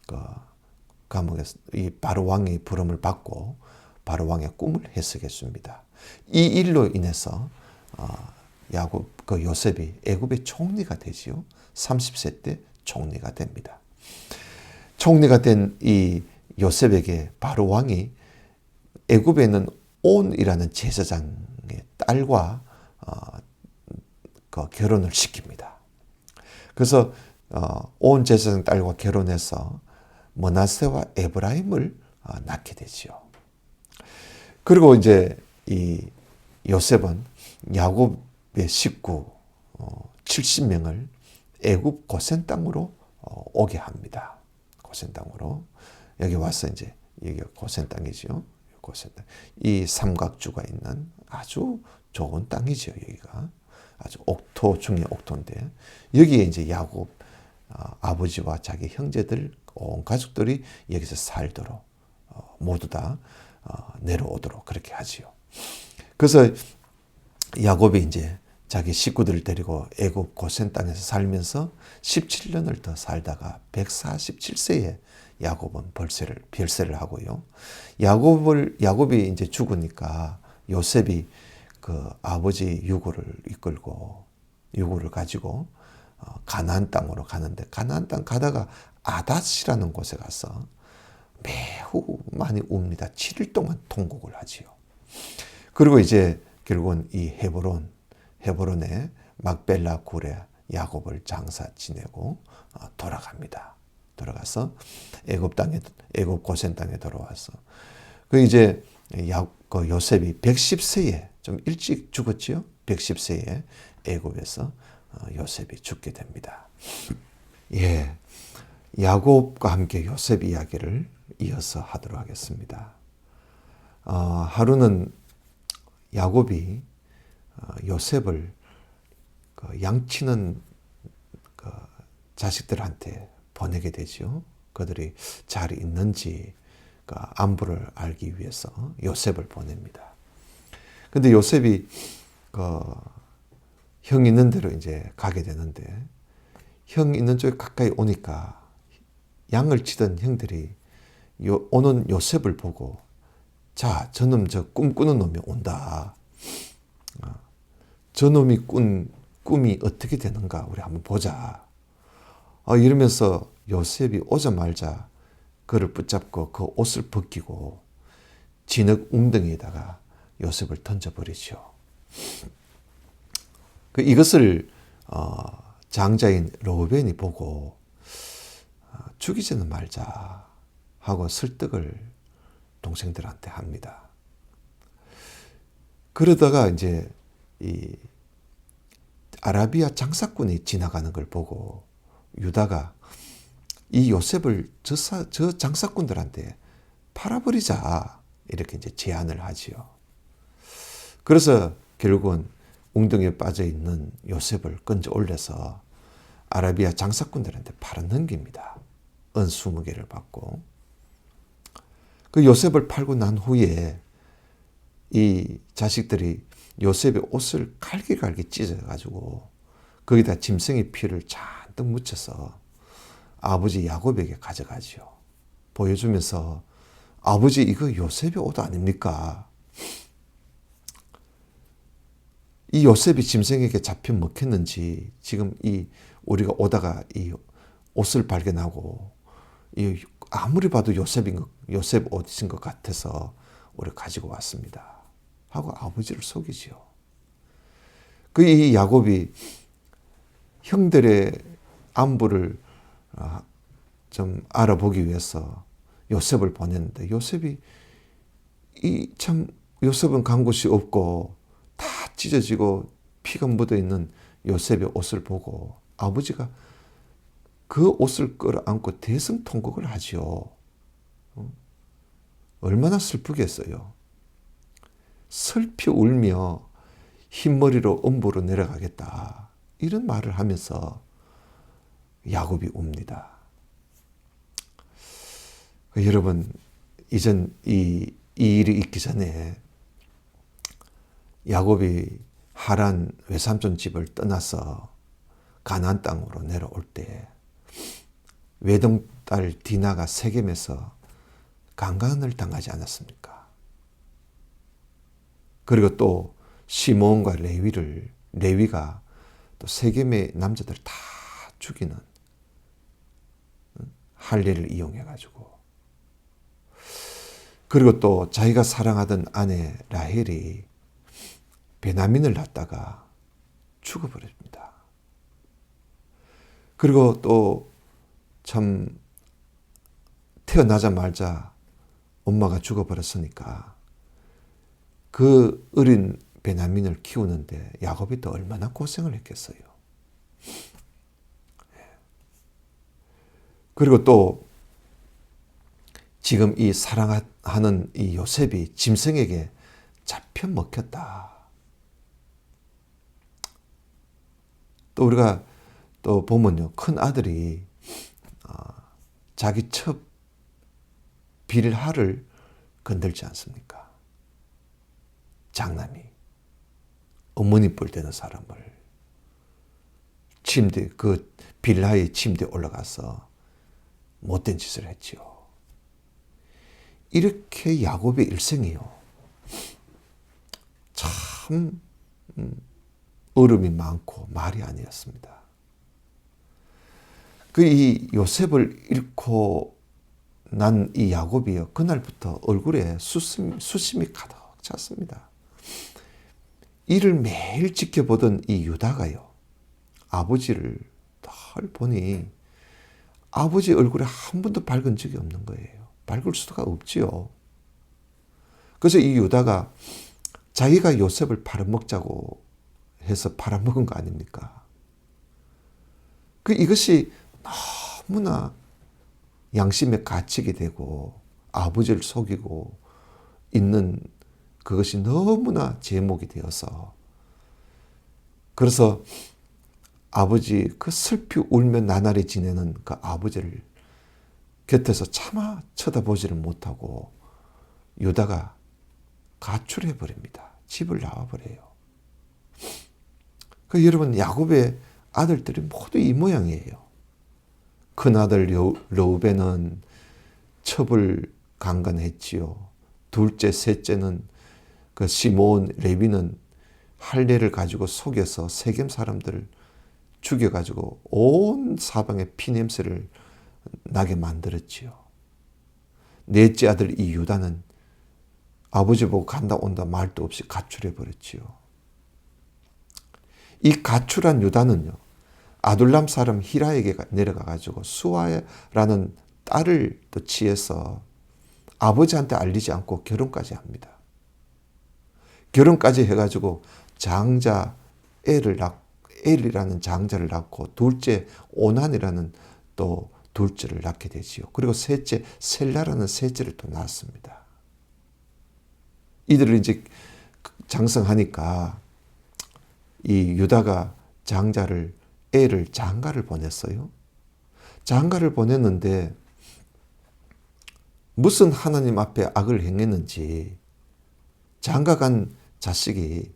[SPEAKER 1] 그 감옥에서 이 바로 왕의 부름을 받고 바로 왕의 꿈을 해석해 줍니다. 이 일로 인해서 그 요셉이 애굽의 총리가 되지요. 30세 때 총리가 됩니다. 총리가 된 이 요셉에게 바로 왕이 애굽에 있는 온이라는 제사장의 딸과 그 결혼을 시킵니다. 그래서 온 제사장 딸과 결혼해서 므낫세와 에브라임을 낳게 되지요. 그리고 이제 이 요셉은 야곱의 식구 70명을 애굽 고센 땅으로 오게 합니다. 고센 땅으로 여기 와서 이제 여기가 고센 땅이죠. 고센 땅. 이 삼각주가 있는 아주 좋은 땅이죠. 여기가 아주 옥토 중에 옥토인데 여기에 이제 야곱 아버지와 자기 형제들 온 가족들이 여기서 살도록 모두 다 내려오도록 그렇게 하지요. 그래서 야곱이 이제 자기 식구들을 데리고 애굽 고센 땅에서 살면서 17년을 더 살다가 147세에 야곱은 별세를 하고요. 야곱이 이제 죽으니까 요셉이 그 아버지 유고를 가지고 가나안 땅으로 가는데 가나안 땅 가다가 아닷이라는 곳에 가서 매우 많이 웁니다. 7일 동안 통곡을 하지요. 그리고 이제 결국은 이 헤브론에 막벨라 굴에 야곱을 장사 지내고 돌아갑니다. 돌아가서 애굽 고센 땅에 돌아와서 그 이제 그 요셉이 110세에 좀 일찍 죽었지요. 110세에 애굽에서 요셉이 죽게 됩니다. 예, 야곱과 함께 요셉 이야기를 이어서 하도록 하겠습니다. 하루는 야곱이 요셉을 그 양치는 그 자식들한테 보내게 되죠. 그들이 잘 있는지 그 안부를 알기 위해서 요셉을 보냅니다. 근데 요셉이 그 형 있는 데로 이제 가게 되는데 형 있는 쪽에 가까이 오니까 양을 치던 형들이 오는 요셉을 보고 자, 저놈 저 꿈꾸는 놈이 온다. 저놈이 꾼 꿈이 어떻게 되는가 우리 한번 보자. 이러면서 요셉이 오자마자 그를 붙잡고 그 옷을 벗기고 진흙 웅덩이에다가 요셉을 던져버리죠. 이것을 장자인 르우벤이 보고 죽이지는 말자 하고 설득을 동생들한테 합니다. 그러다가 이제 이 아라비아 장사꾼이 지나가는 걸 보고 유다가 이 요셉을 저 장사꾼들한테 팔아버리자 이렇게 이제 제안을 하지요. 그래서 결국은 웅덩이에 빠져 있는 요셉을 건져 올려서 아라비아 장사꾼들한테 팔아 넘깁니다. 은 20개를 받고. 그 요셉을 팔고 난 후에 이 자식들이 요셉의 옷을 갈기갈기 찢어가지고 거기다 짐승의 피를 잔뜩 묻혀서 아버지 야곱에게 가져가지요. 보여주면서 아버지 이거 요셉의 옷 아닙니까? 이 요셉이 짐승에게 잡혀 먹혔는지 지금 이 우리가 오다가 이 옷을 발견하고 이 아무리 봐도 요셉 옷인 것 같아서 우리가 가지고 왔습니다. 하고 아버지를 속이지요. 그 이 야곱이 형들의 안부를 좀 알아보기 위해서 요셉을 보냈는데 요셉은 간 곳이 없고 다 찢어지고 피가 묻어 있는 요셉의 옷을 보고 아버지가 그 옷을 끌어안고 대성통곡을 하지요. 얼마나 슬프겠어요. 슬피 울며 흰머리로 엄보로 내려가겠다. 이런 말을 하면서 야곱이 웁니다. 여러분, 이전 이 일이 있기 전에 야곱이 하란 외삼촌 집을 떠나서 가나안 땅으로 내려올 때 외동딸 디나가 세겜에서 강간을 당하지 않았습니까? 그리고 또 시므온과 레위가 또 세겜의 남자들 다 죽이는 할례를 이용해가지고 그리고 또 자기가 사랑하던 아내 라헬이 베냐민을 낳다가 죽어버립니다. 그리고 또 참 태어나자마자 엄마가 죽어버렸으니까 그 어린 베냐민을 키우는데 야곱이 또 얼마나 고생을 했겠어요. 그리고 또 지금 이 사랑하는 이 요셉이 짐승에게 잡혀 먹혔다. 또 우리가 또 보면요, 큰 아들이 자기 첩 빌하를 건들지 않습니까? 장남이 어머니 뻘 되는 사람을 그 빌하의 침대에 올라가서 못된 짓을 했지요. 이렇게 야곱의 일생이요. 참 어려움이 많고 말이 아니었습니다. 이 요셉을 잃고 난 이 야곱이요. 그날부터 얼굴에 수심이 가득 찼습니다. 이를 매일 지켜보던 이 유다가요. 아버지를 늘 보니 아버지 얼굴에 한 번도 밝은 적이 없는 거예요. 밝을 수가 없지요. 그래서 이 유다가 자기가 요셉을 팔아먹자고 해서 팔아먹은 거 아닙니까? 이것이 너무나 양심에 갇히게 되고 아버지를 속이고 있는 그것이 너무나 제목이 되어서 그래서 아버지 그 슬피 울며 나날이 지내는 그 아버지를 곁에서 차마 쳐다보지를 못하고 유다가 가출해 버립니다. 집을 나와 버려요. 여러분 야곱의 아들들이 모두 이 모양이에요. 큰아들 르우벤은 첩을 강간했지요. 둘째, 셋째는 그 시므온, 레위는 할례를 가지고 속여서 세겜 사람들을 죽여가지고 온 사방에 피냄새를 나게 만들었지요. 넷째 아들 이 유다는 아버지 보고 간다 온다 말도 없이 가출해 버렸지요. 이 가출한 유다는요. 아둘람 사람 히라에게 내려가가지고 수아라는 딸을 또 취해서 아버지한테 알리지 않고 결혼까지 합니다. 결혼까지 해가지고 장자 엘이라는 장자를 낳고 둘째 오난이라는 또 둘째를 낳게 되지요. 그리고 셋째 셀라라는 셋째를 또 낳았습니다. 이들을 이제 장성하니까 이 유다가 엘을 장가를 보냈어요. 장가를 보냈는데 무슨 하나님 앞에 악을 행했는지 장가 간 자식이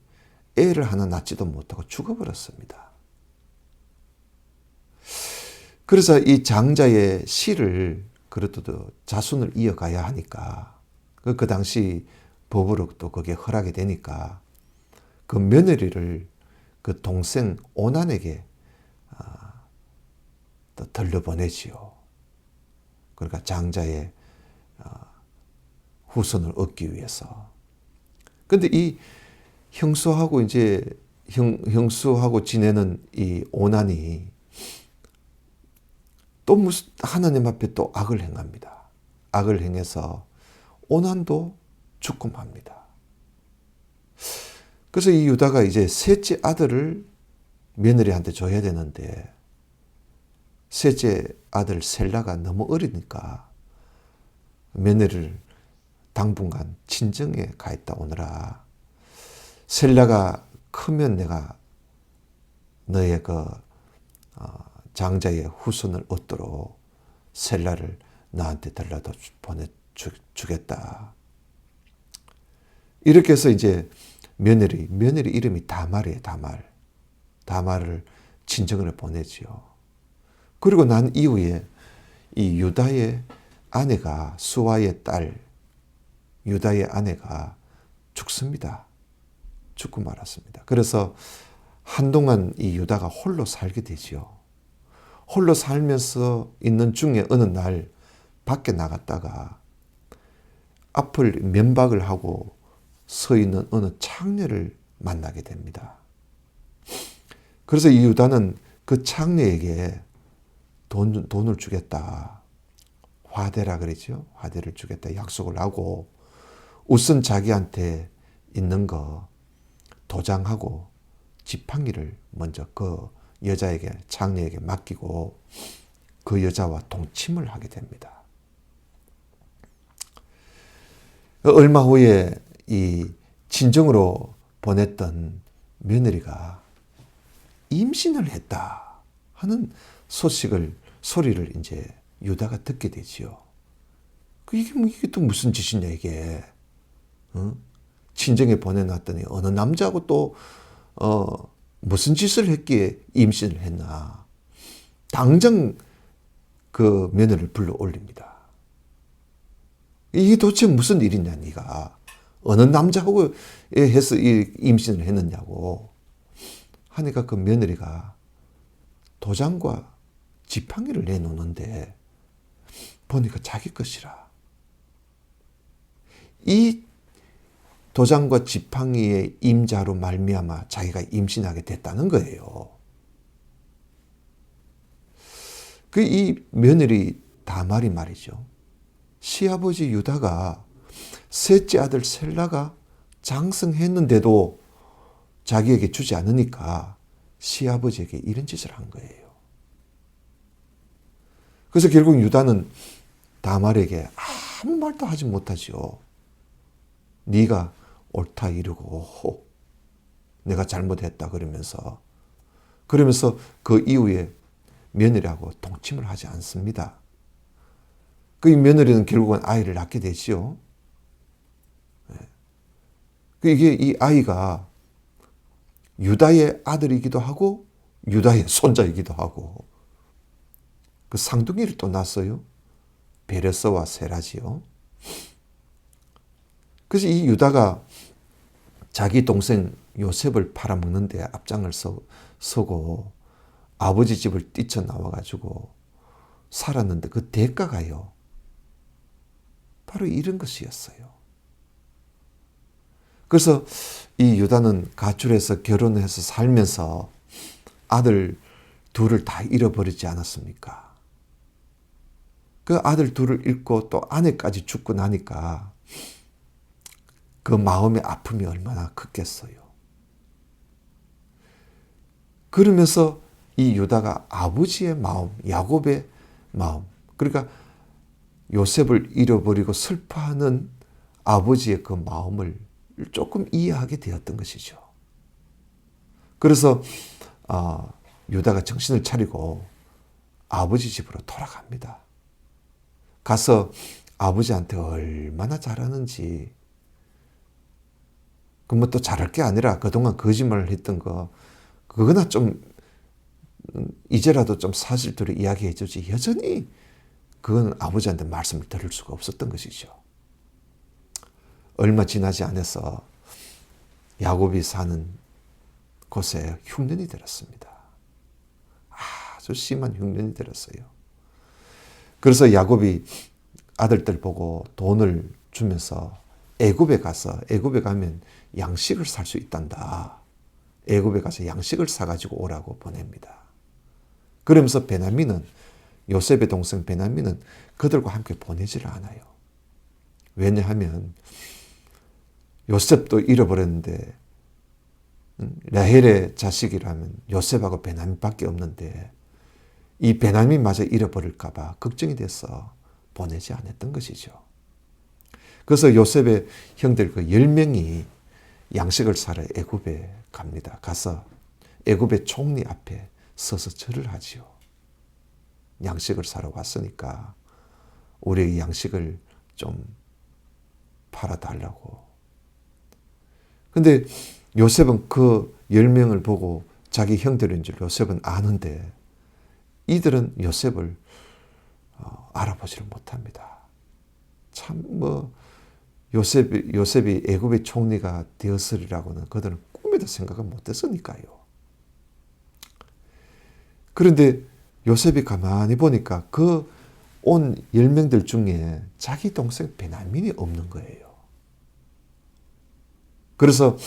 [SPEAKER 1] 애를 하나 낳지도 못하고 죽어버렸습니다. 그래서 이 장자의 씨를 그래도 자손을 이어가야 하니까 그 당시 법으로 또 그게 허락이 되니까 그 며느리를 그 동생 오난에게 또 들려보내지요. 그러니까 장자의 후손을 얻기 위해서. 근데 이 형수하고 형수하고 지내는 이 오난이 또 무슨 하나님 앞에 또 악을 행합니다. 악을 행해서 오난도 죽고 맙니다. 그래서 이 유다가 이제 셋째 아들을 며느리한테 줘야 되는데 셋째 아들 셀라가 너무 어리니까 며느리를 당분간 친정에 가 있다 오느라 셀라가 크면 내가 너의 장자의 후손을 얻도록 셀라를 나한테 달라도 보내주겠다. 이렇게 해서 이제 며느리 이름이 다말이에요. 다말을 친정을 보내지요. 그리고 난 이후에 이 유다의 아내가 수아의 딸 유다의 아내가 죽습니다. 죽고 말았습니다. 그래서 한동안 이 유다가 홀로 살게 되지요. 홀로 살면서 있는 중에 어느 날 밖에 나갔다가 앞을 면박을 하고 서 있는 어느 창녀를 만나게 됩니다. 그래서 이 유다는 그 창녀에게 돈을 주겠다. 화대라 그러죠. 화대를 주겠다 약속을 하고 우선 자기한테 있는 거 도장하고 지팡이를 먼저 그 여자에게 창녀에게 맡기고 그 여자와 동침을 하게 됩니다. 얼마 후에 이 친정으로 보냈던 며느리가 임신을 했다 하는 소리를 이제 유다가 듣게 되지요. 이게 또 무슨 짓이냐 이게. 친정에 보내놨더니 어느 남자하고 또 무슨 짓을 했기에 임신을 했나. 당장 그 며느리를 불러 올립니다. 이게 도대체 무슨 일이냐 네가. 어느 남자하고 해서 임신을 했느냐고 하니까 그 며느리가 도장과 지팡이를 내놓는데 보니까 자기 것이라. 이 도장과 지팡이의 임자로 말미암아 자기가 임신하게 됐다는 거예요. 이 며느리 다말이 말이죠. 시아버지 유다가 셋째 아들 셀라가 장성했는데도 자기에게 주지 않으니까 시아버지에게 이런 짓을 한 거예요. 그래서 결국 유다는 다말에게 아무 말도 하지 못하지요. 네가 옳다 이르고 내가 잘못했다 그러면서 그 이후에 며느리하고 동침을 하지 않습니다. 그 며느리는 결국은 아이를 낳게 되지요. 이게 이 아이가 유다의 아들이기도 하고 유다의 손자이기도 하고 그 쌍둥이를 또 낳았어요. 베레스와 세라지요. 그래서 이 유다가 자기 동생 요셉을 팔아먹는데 앞장을 서고 아버지 집을 뛰쳐나와가지고 살았는데 그 대가가요. 바로 이런 것이었어요. 그래서 이 유다는 가출해서 결혼해서 살면서 아들 둘을 다 잃어버리지 않았습니까? 그 아들 둘을 잃고 또 아내까지 죽고 나니까 그 마음의 아픔이 얼마나 컸겠어요. 그러면서 이 유다가 아버지의 마음, 야곱의 마음, 그러니까 요셉을 잃어버리고 슬퍼하는 아버지의 그 마음을 조금 이해하게 되었던 것이죠. 그래서 유다가 정신을 차리고 아버지 집으로 돌아갑니다. 가서 아버지한테 얼마나 잘하는지, 그뭐 또 잘할 게 아니라 그동안 거짓말을 했던 거, 그거나 좀 이제라도 좀 사실대로 이야기해 주지, 여전히 그건 아버지한테 말씀을 들을 수가 없었던 것이죠. 얼마 지나지 않아서 야곱이 사는 곳에 흉년이 들었습니다. 아주 심한 흉년이 들었어요. 그래서 야곱이 아들들 보고 돈을 주면서 애굽에 가면 양식을 살 수 있단다. 애굽에 가서 양식을 사가지고 오라고 보냅니다. 그러면서 베냐민은, 요셉의 동생 베냐민은 그들과 함께 보내지를 않아요. 왜냐하면 요셉도 잃어버렸는데 라헬의 자식이라면 요셉하고 베냐민밖에 없는데 이 베냐민마저 잃어버릴까 봐 걱정이 돼서 보내지 않았던 것이죠. 그래서 요셉의 형들 그 10명이 양식을 사러 애굽에 갑니다. 가서 애굽의 총리 앞에 서서 절을 하지요. 양식을 사러 왔으니까 우리의 양식을 좀 팔아달라고. 근데 요셉은 그 10명을 보고 자기 형들인 줄 요셉은 아는데 이들은 요셉을 알아보지를 못합니다. 참 요셉이 애굽의 총리가 되었으리라고는 그들은 꿈에도 생각을 못했으니까요. 그런데 요셉이 가만히 보니까 그 온 10명들 중에 자기 동생 베냐민이 없는 거예요. 그래서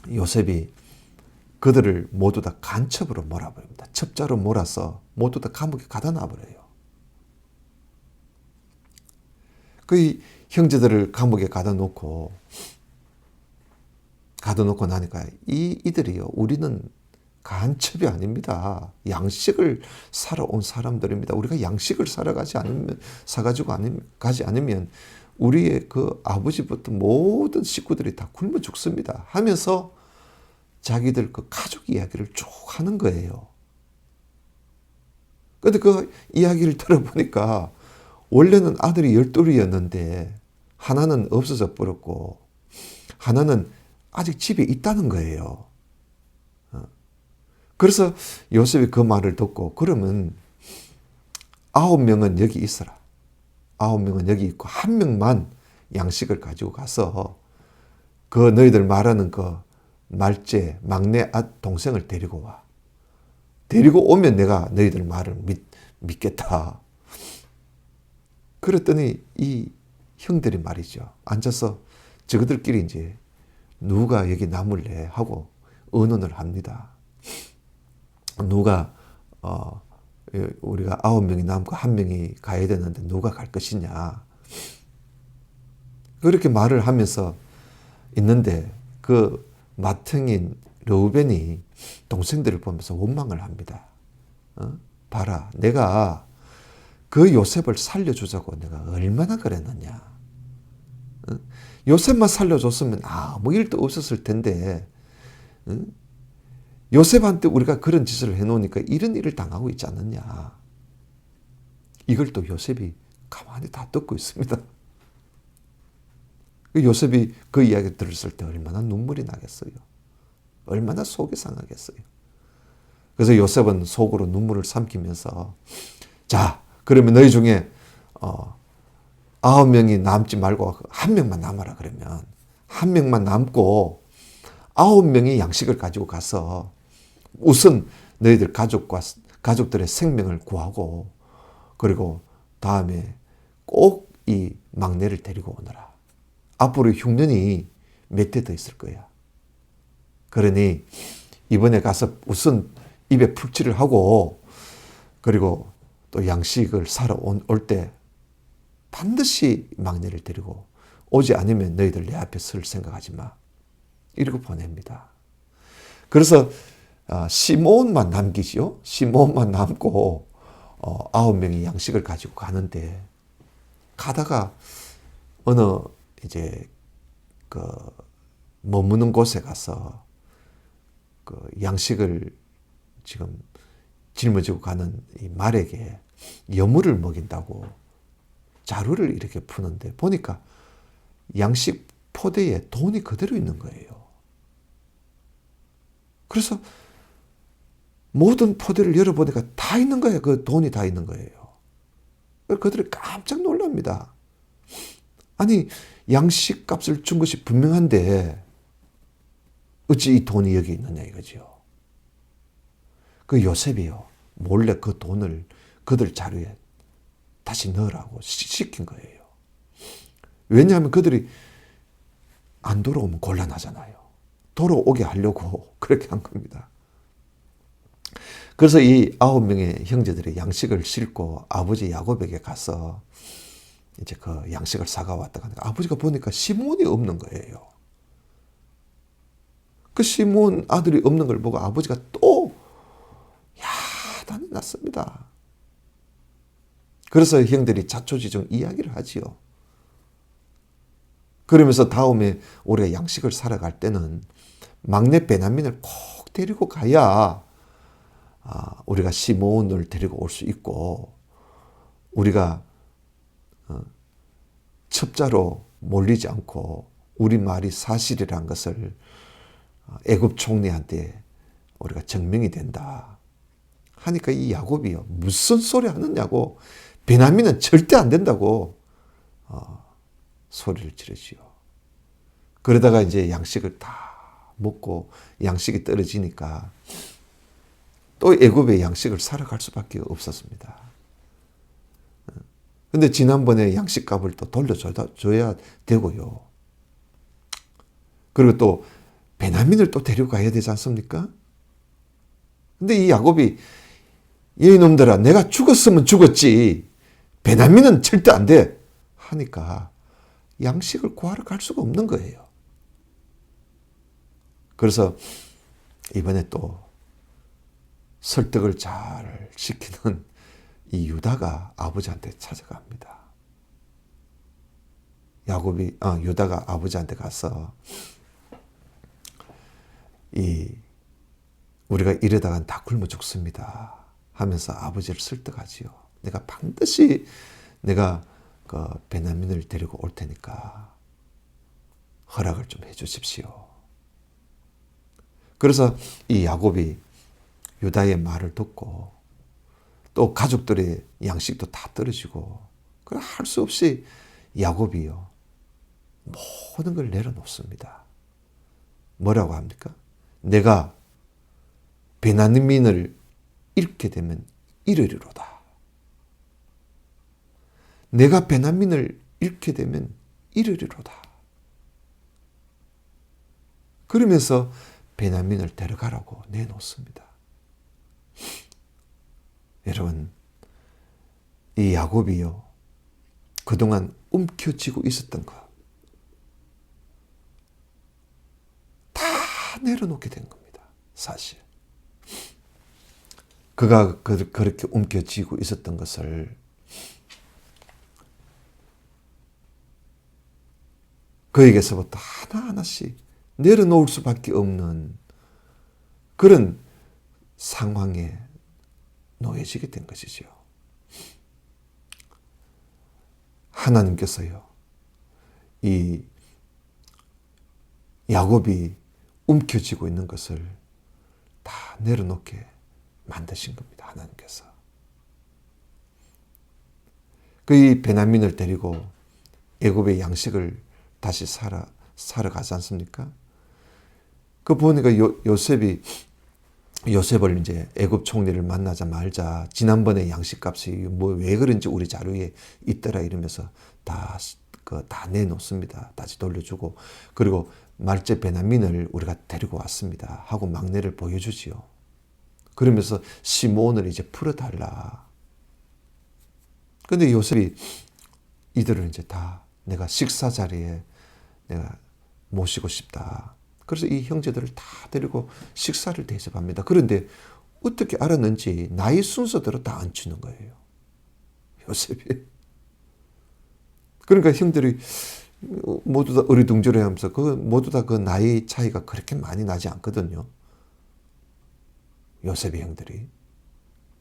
[SPEAKER 1] 요셉이 그들을 모두 다 간첩으로 몰아버립니다. 첩자로 몰아서 모두 다 감옥에 가다 놔버려요. 그 형제들을 감옥에 가다 놓고 나니까 이들이요, 우리는 간첩이 아닙니다. 양식을 사러 온 사람들입니다. 우리가 양식을 사러 가지 않으면 우리의 그 아버지부터 모든 식구들이 다 굶어 죽습니다. 하면서 자기들 그 가족 이야기를 쭉 하는 거예요. 그런데 그 이야기를 들어보니까 원래는 아들이 12이었는데 하나는 없어져 버렸고 하나는 아직 집에 있다는 거예요. 그래서 요셉이 그 말을 듣고, 그러면 9명은 여기 있어라. 9명은 여기 있고 1명만 양식을 가지고 가서 그 너희들 말하는 그 말째 막내 동생을 데리고 와. 데리고 오면 내가 너희들 말을 믿겠다. 그랬더니 이 형들이 말이죠, 앉아서 저들끼리 이제 누가 여기 남을래 하고 의논을 합니다. 누가 우리가 9명이 남고 1명이 가야 되는데 누가 갈 것이냐, 그렇게 말을 하면서 있는데 그 맏형인 르우벤이 동생들을 보면서 원망을 합니다. 봐라, 내가 그 요셉을 살려주자고 내가 얼마나 그랬느냐. 요셉만 살려줬으면 아무 일도 없었을 텐데 요셉한테 우리가 그런 짓을 해놓으니까 이런 일을 당하고 있지 않느냐. 이걸 또 요셉이 가만히 다 듣고 있습니다. 요셉이 그 이야기 들었을 때 얼마나 눈물이 나겠어요. 얼마나 속이 상하겠어요. 그래서 요셉은 속으로 눈물을 삼키면서, 자, 그러면 너희 중에 9명이 남지 말고 1명만 남아라. 그러면 1명만 남고 9명이 양식을 가지고 가서 우선 너희들 가족들의 생명을 구하고, 그리고 다음에 꼭 이 막내를 데리고 오너라. 앞으로 흉년이 몇 대 더 있을 거야. 그러니 이번에 가서 우선 입에 풀칠을 하고, 그리고 또 양식을 사러 올 때 반드시 막내를 데리고 오지 않으면 너희들 내 앞에 설 생각하지 마. 이러고 보냅니다. 그래서 시므온만 남기지요. 시므온만 남고 9명이 양식을 가지고 가는데, 가다가 어느 이제 그 머무는 곳에 가서 그 양식을 지금 짊어지고 가는 이 말에게 여물을 먹인다고 자루를 이렇게 푸는데, 보니까 양식 포대에 돈이 그대로 있는 거예요. 그래서 모든 포대를 열어보니까 다 있는 거예요. 그 돈이 다 있는 거예요. 그들이 깜짝 놀랍니다. 아니, 양식 값을 준 것이 분명한데 어찌 이 돈이 여기 있느냐 이거죠. 그 요셉이요, 몰래 그 돈을 그들 자루에 다시 넣으라고 시킨 거예요. 왜냐하면 그들이 안 돌아오면 곤란하잖아요. 돌아오게 하려고 그렇게 한 겁니다. 그래서 이 9명의 형제들이 양식을 싣고 아버지 야곱에게 가서 이제 그 양식을 사가 왔다가 아버지가 보니까 시몬이 없는 거예요. 그 시몬 아들이 없는 걸 보고 아버지가 또 야단이 났습니다. 그래서 형들이 자초지종 이야기를 하지요. 그러면서 다음에 우리가 양식을 사러 갈 때는 막내 베냐민을 꼭 데리고 가야 우리가 시몬을 데리고 올 수 있고, 우리가 첩자로 몰리지 않고 우리 말이 사실이라는 것을 애굽 총리한테 우리가 증명이 된다 하니까 이 야곱이요, 무슨 소리 하느냐고, 베냐민은 절대 안 된다고 소리를 지르지요. 그러다가 이제 양식을 다 먹고 양식이 떨어지니까 또 애굽에 양식을 사러 갈 수밖에 없었습니다. 근데 지난번에 양식값을 또 돌려줘야 되고요. 그리고 또 베냐민을 또 데리고 가야 되지 않습니까? 근데 이 야곱이, 이놈들아, 내가 죽었으면 죽었지 베냐민은 절대 안 돼 하니까 양식을 구하러 갈 수가 없는 거예요. 그래서 이번에 또 설득을 잘 시키는 이 유다가 아버지한테 찾아갑니다. 유다가 아버지한테 가서 우리가 이러다간 다 굶어 죽습니다 하면서 아버지를 설득하지요. 내가 반드시 그 베냐민을 데리고 올 테니까 허락을 좀 해주십시오. 그래서 이 야곱이 유다의 말을 듣고 또 가족들의 양식도 다 떨어지고, 그래 할 수 없이 야곱이요, 모든 걸 내려놓습니다. 뭐라고 합니까? 내가 베냐민을 잃게 되면 이르리로다. 내가 베냐민을 잃게 되면 이르리로다. 그러면서 베냐민을 데려가라고 내놓습니다. 여러분, 이 야곱이요, 그동안 움켜쥐고 있었던 것 다 내려놓게 된 겁니다. 사실 그가 그렇게 움켜쥐고 있었던 것을 그에게서부터 하나하나씩 내려놓을 수밖에 없는 그런 상황에 놓여지게 된 것이죠. 하나님께서요, 이 야곱이 움켜쥐고 있는 것을 다 내려놓게 만드신 겁니다. 하나님께서. 그 베냐민을 데리고 애굽의 양식을 다시 사러 가지 않습니까? 그 보니까 요셉을 이제 애굽 총리를 만나자마자 지난번에 양식값이 뭐 왜 그런지 우리 자료에 있더라 이러면서 다 내놓습니다. 다시 돌려주고, 그리고 말째 베냐민을 우리가 데리고 왔습니다 하고 막내를 보여주지요. 그러면서 시몬을 이제 풀어달라. 근데 요셉이 이들을 이제 다 내가 식사 자리에 내가 모시고 싶다. 그래서 이 형제들을 다 데리고 식사를 대접합니다. 그런데 어떻게 알았는지 나이 순서대로 다 앉히는 거예요. 요셉이. 그러니까 형들이 모두 다 어리둥절해 하면서 모두 다 그 나이 차이가 그렇게 많이 나지 않거든요. 요셉의 형들이.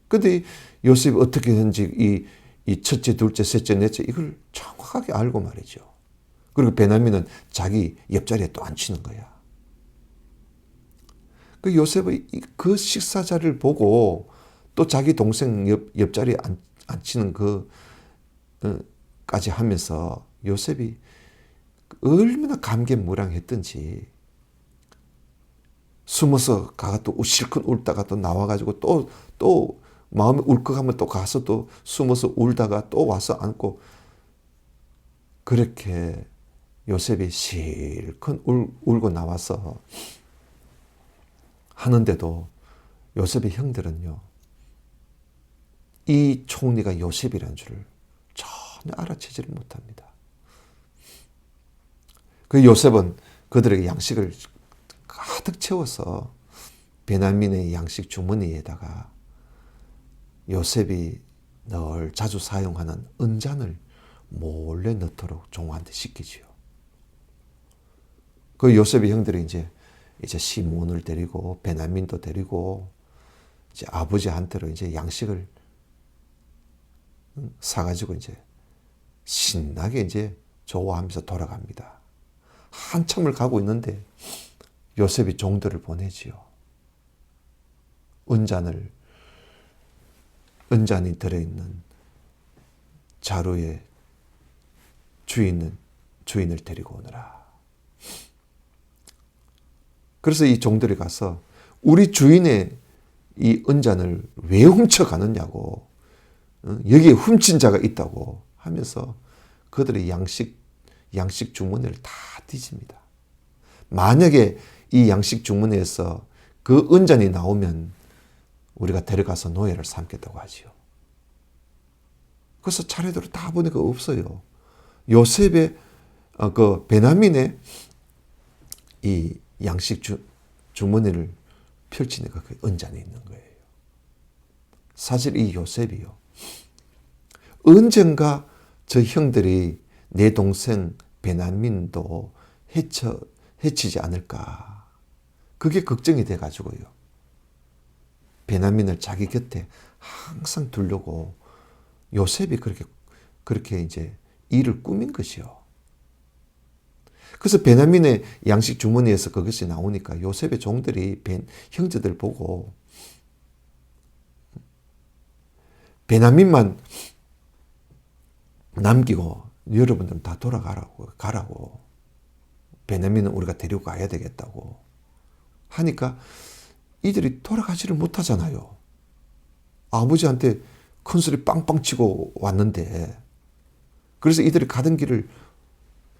[SPEAKER 1] 근데 요셉이 어떻게 했는지 이 첫째, 둘째, 셋째, 넷째 이걸 정확하게 알고 말이죠. 그리고 베냐민은 자기 옆자리에 또 앉히는 거야. 그 요셉의 그 식사자를 보고 또 자기 동생 옆자리에 앉히는 까지 하면서 요셉이 얼마나 감개무량했던지 숨어서 가가 또 실컷 울다가 또 나와가지고 또 마음이 울컥하면 또 가서 또 숨어서 울다가 또 와서 앉고 그렇게 요셉이 실컷 울고 나와서 하는데도 요셉의 형들은요, 이 총리가 요셉이라는 줄을 전혀 알아채지를 못합니다. 그 요셉은 그들에게 양식을 가득 채워서 베냐민의 양식 주머니에다가 요셉이 늘 자주 사용하는 은잔을 몰래 넣도록 종한테 시키지요. 그 요셉의 형들이 이제 시몬을 데리고 베냐민도 데리고 이제 아버지한테로 이제 양식을 사가지고 이제 신나게 이제 좋아하면서 돌아갑니다. 한참을 가고 있는데 요셉이 종들을 보내지요. 은잔이 들어있는 자루에 주인을 데리고 오너라. 그래서 이 종들이 가서 우리 주인의 이 은잔을 왜 훔쳐가느냐고, 여기에 훔친 자가 있다고 하면서 그들의 양식 주머니를 다 뒤집니다. 만약에 이 양식 주머니에서 그 은잔이 나오면 우리가 데려가서 노예를 삼겠다고 하지요. 그래서 차례대로 다 보니까 없어요. 요셉의 그 베냐민의 이 양식 주머니를 펼치니까 그 은잔이 있는 거예요. 사실 이 요셉이요, 언젠가 저 형들이 내 동생 베냐민도 해치지 않을까, 그게 걱정이 돼가지고요, 베냐민을 자기 곁에 항상 두려고 요셉이 그렇게 이제 일을 꾸민 것이요. 그래서 베냐민의 양식 주머니에서 그것이 나오니까 요셉의 종들이 형제들 보고 베냐민만 남기고 여러분들은 다 가라고. 베냐민은 우리가 데리고 가야 되겠다고 하니까 이들이 돌아가지를 못하잖아요. 아버지한테 큰 소리 빵빵 치고 왔는데. 그래서 이들이 가던 길을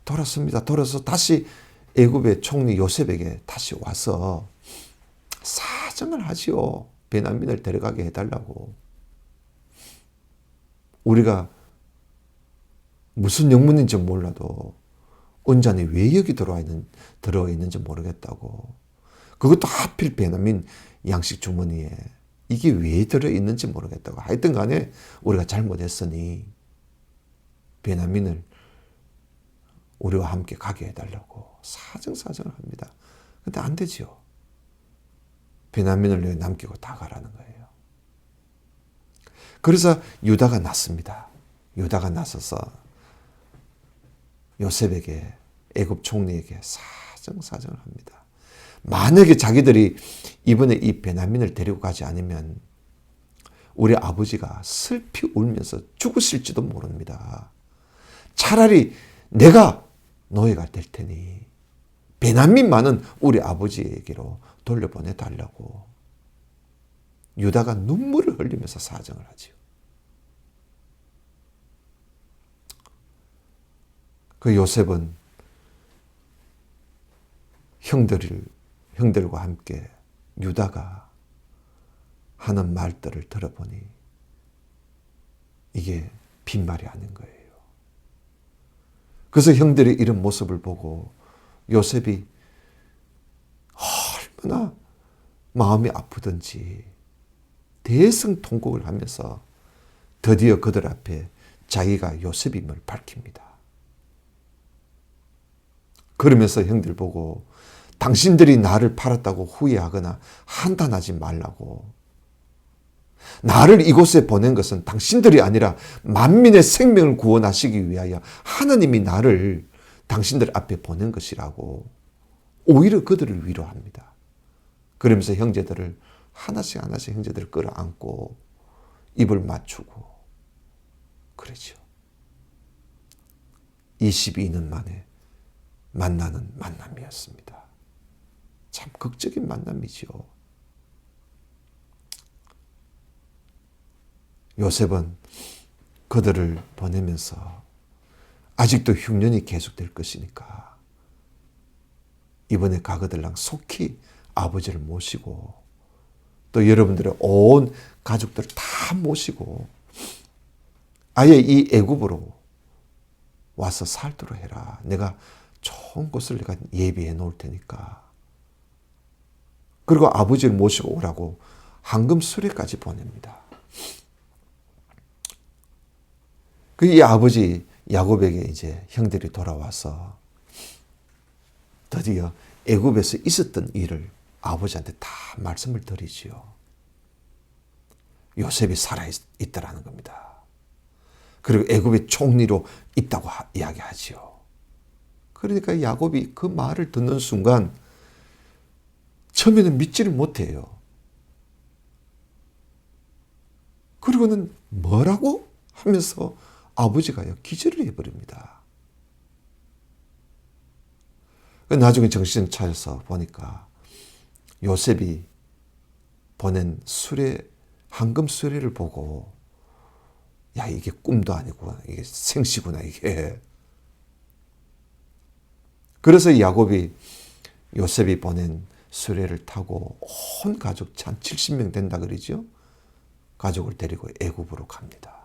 [SPEAKER 1] 돌았습니다. 돌아서 다시 애굽의 총리 요셉에게 다시 와서 사정을 하지요. 베냐민을 데려가게 해달라고. 우리가 무슨 영문인지 몰라도 은잔이 왜 여기 들어와 있는지 모르겠다고. 그것도 하필 베냐민 양식 주머니에 이게 왜 들어있는지 모르겠다고. 하여튼 간에 우리가 잘못했으니 베냐민을 우리와 함께 가게 해달라고 사정을 합니다. 근데 안 되죠. 베냐민을 남기고 다 가라는 거예요. 그래서 유다가 났습니다. 유다가 나서서 요셉에게, 애굽 총리에게 사정을 합니다. 만약에 자기들이 이번에 이 베냐민을 데리고 가지 않으면 우리 아버지가 슬피 울면서 죽으실지도 모릅니다. 차라리 내가 노예가 될 테니 베냐민만은 우리 아버지에게로 돌려보내달라고 유다가 눈물을 흘리면서 사정을 하지요. 그 요셉은 형들과 함께 유다가 하는 말들을 들어보니 이게 빈말이 아닌 거예요. 그래서 형들이 이런 모습을 보고 요셉이 얼마나 마음이 아프든지 대성통곡을 하면서 드디어 그들 앞에 자기가 요셉임을 밝힙니다. 그러면서 형들 보고 당신들이 나를 팔았다고 후회하거나 한탄하지 말라고. 나를 이곳에 보낸 것은 당신들이 아니라 만민의 생명을 구원하시기 위하여 하나님이 나를 당신들 앞에 보낸 것이라고 오히려 그들을 위로합니다. 그러면서 형제들을 하나씩 하나씩 형제들을 끌어안고 입을 맞추고 그러죠. 22년 만에 만나는 만남이었습니다. 참 극적인 만남이죠. 요셉은 그들을 보내면서 아직도 흉년이 계속될 것이니까 이번에 가거들랑 속히 아버지를 모시고 또 여러분들의 온 가족들을 다 모시고 아예 이 애굽으로 와서 살도록 해라. 내가 좋은 곳을 내가 예비해 놓을 테니까. 그리고 아버지를 모시고 오라고 황금 수레까지 보냅니다. 이 아버지 야곱에게 이제 형들이 돌아와서 드디어 애굽에서 있었던 일을 아버지한테 다 말씀을 드리지요. 요셉이 살아있다라는 겁니다. 그리고 애굽의 총리로 있다고 이야기하지요. 그러니까 야곱이 그 말을 듣는 순간 처음에는 믿지를 못해요. 그리고는 뭐라고? 하면서 아버지가요 기절을 해버립니다. 나중에 정신 차려서 보니까 요셉이 보낸 황금 수레를 보고 야 이게 꿈도 아니고 이게 생시구나 이게. 그래서 야곱이 요셉이 보낸 수레를 타고 온 가족 한 70명 된다 그러죠. 가족을 데리고 애굽으로 갑니다.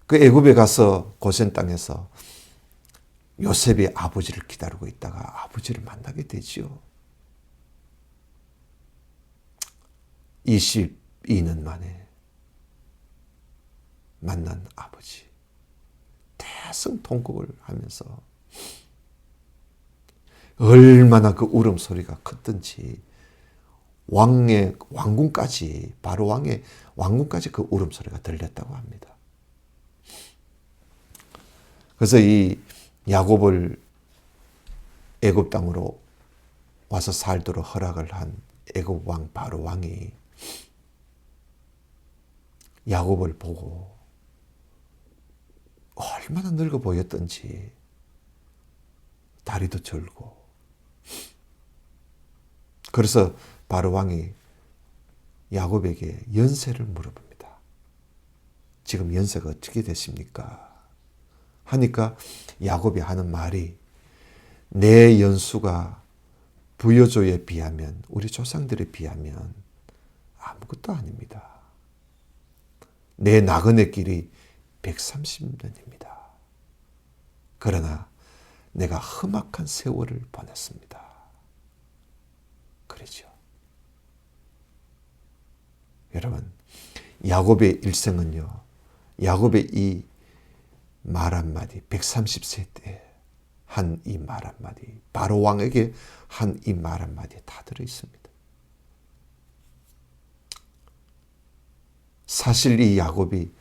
[SPEAKER 1] 그 애굽에 가서 고센 땅에서 요셉이 아버지를 기다리고 있다가 아버지를 만나게 되지요. 22년 만에 만난 아버지. 대성통곡을 하면서 얼마나 그 울음소리가 컸던지 왕의 왕궁까지 바로 왕의 왕궁까지 그 울음소리가 들렸다고 합니다. 그래서 이 야곱을 애굽 땅으로 와서 살도록 허락을 한 애굽 왕 바로 왕이 야곱을 보고 얼마나 늙어 보였던지 다리도 절고 그래서 바로 왕이 야곱에게 연세를 물어봅니다. 지금 연세가 어떻게 되십니까? 하니까 야곱이 하는 말이 내 연수가 부여조에 비하면 우리 조상들에 비하면 아무것도 아닙니다. 내 나그네 길이 130년입니다. 그러나 내가 험악한 세월을 보냈습니다. 그러죠. 여러분, 야곱의 일생은요, 야곱의 이 말 한마디, 130세 때 한 이 말 한마디, 바로 왕에게 한 이 말 한마디에 다 들어있습니다. 사실 이 야곱이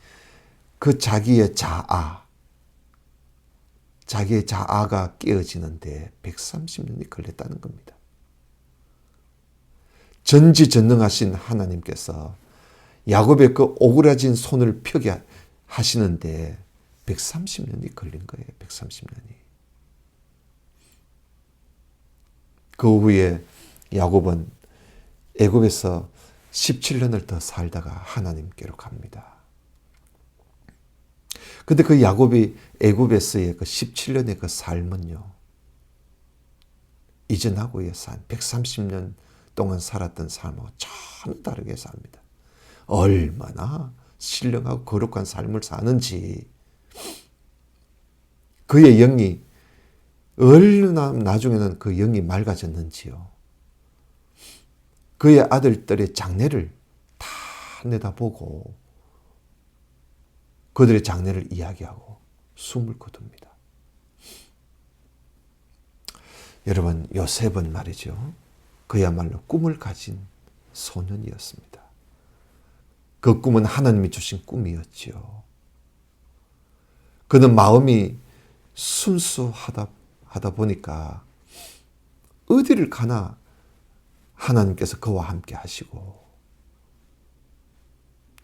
[SPEAKER 1] 그 자기의 자아가 깨어지는데 130년이 걸렸다는 겁니다. 전지전능하신 하나님께서 야곱의 그 오그라진 손을 펴게 하시는데 130년이 걸린 거예요. 130년이. 그 후에 야곱은 애굽에서 17년을 더 살다가 하나님께로 갑니다. 근데 그 야곱이 애굽에서의 그 17년의 그 삶은요, 이전하고의 삶, 130년 동안 살았던 삶하고 참 다르게 삽니다. 얼마나 신령하고 거룩한 삶을 사는지, 그의 영이 얼마나 나중에는 그 영이 맑아졌는지요. 그의 아들들의 장례를 다 내다보고 그들의 장례를 이야기하고 숨을 거둡니다. 여러분, 요셉은 말이죠. 그야말로 꿈을 가진 소년이었습니다. 그 꿈은 하나님이 주신 꿈이었지요. 그는 마음이 순수하다 보니까 어디를 가나 하나님께서 그와 함께 하시고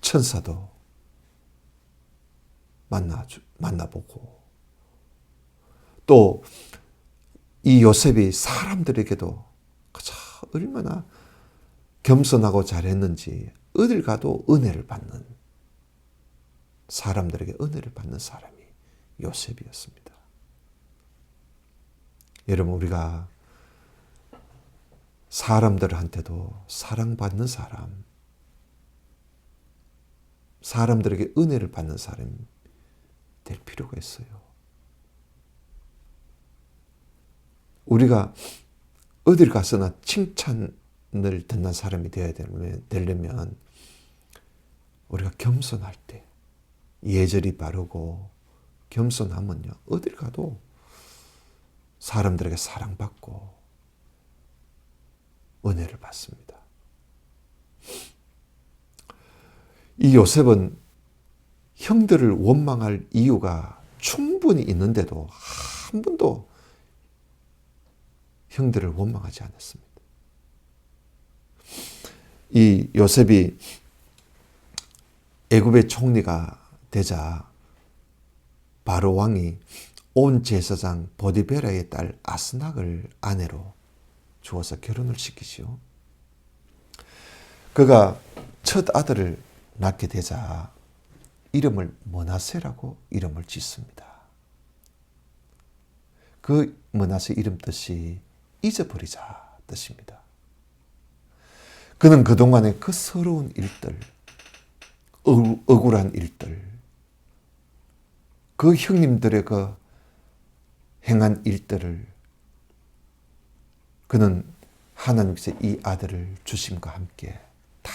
[SPEAKER 1] 천사도 만나보고 또 이 요셉이 사람들에게도 얼마나 겸손하고 잘했는지 어딜 가도 은혜를 받는, 사람들에게 은혜를 받는 사람이 요셉이었습니다. 여러분, 우리가 사람들한테도 사랑받는 사람, 사람들에게 은혜를 받는 사람이 될 필요가 있어요. 우리가 어딜 가서나 칭찬을 듣는 사람이 되려면 우리가 겸손할 때, 예절이 바르고 겸손하면요, 어딜 가도 사람들에게 사랑받고 은혜를 받습니다. 이 요셉은 형들을 원망할 이유가 충분히 있는데도 한 번도 형들을 원망하지 않았습니다. 이 요셉이 애굽의 총리가 되자 바로 왕이 온 제사장 보디베라의 딸 아스낙을 아내로 주어서 결혼을 시키시오. 그가 첫 아들을 낳게 되자 이름을 므낫세라고 이름을 짓습니다. 그 므낫세 이름 뜻이 잊어버리자 뜻입니다. 그는 그동안의 그 서러운 일들, 억울한 일들, 그 형님들의 그 행한 일들을 그는 하나님께서 이 아들을 주심과 함께 다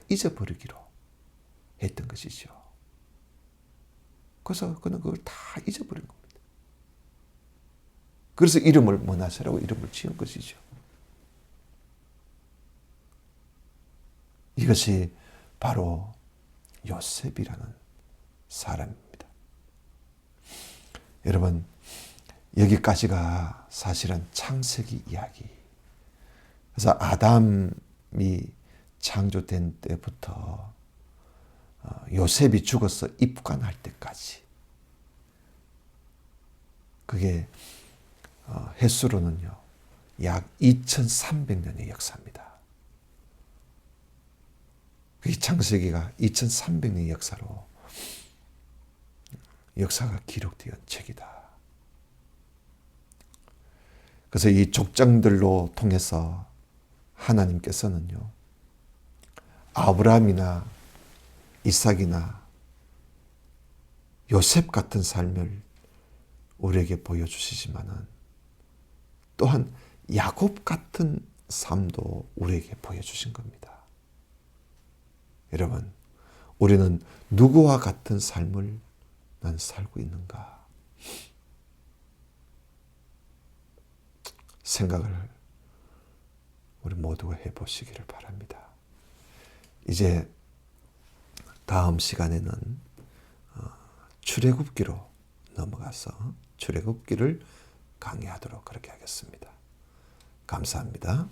[SPEAKER 1] 잊어버리기로 했던 것이죠. 그래서 그는 그걸 다 잊어버린 겁니다. 그래서 이름을 므낫세라고 이름을 지은 것이죠. 이것이 바로 요셉이라는 사람입니다. 여러분, 여기까지가 사실은 창세기 이야기. 그래서 아담이 창조된 때부터 요셉이 죽어서 입관할 때까지, 그게 횟수로는요 약 2300년의 역사입니다. 이 창세기가 2300년의 역사가 기록되어 책이다. 그래서 이 족장들로 통해서 하나님께서는요 아브라함이나 이삭이나 요셉 같은 삶을 우리에게 보여주시지만은 또한 야곱 같은 삶도 우리에게 보여주신 겁니다. 여러분, 우리는 누구와 같은 삶을 난 살고 있는가? 생각을 우리 모두가 해보시기를 바랍니다. 이제 다음 시간에는 출애굽기로 넘어가서 출애굽기를 강의하도록 그렇게 하겠습니다. 감사합니다.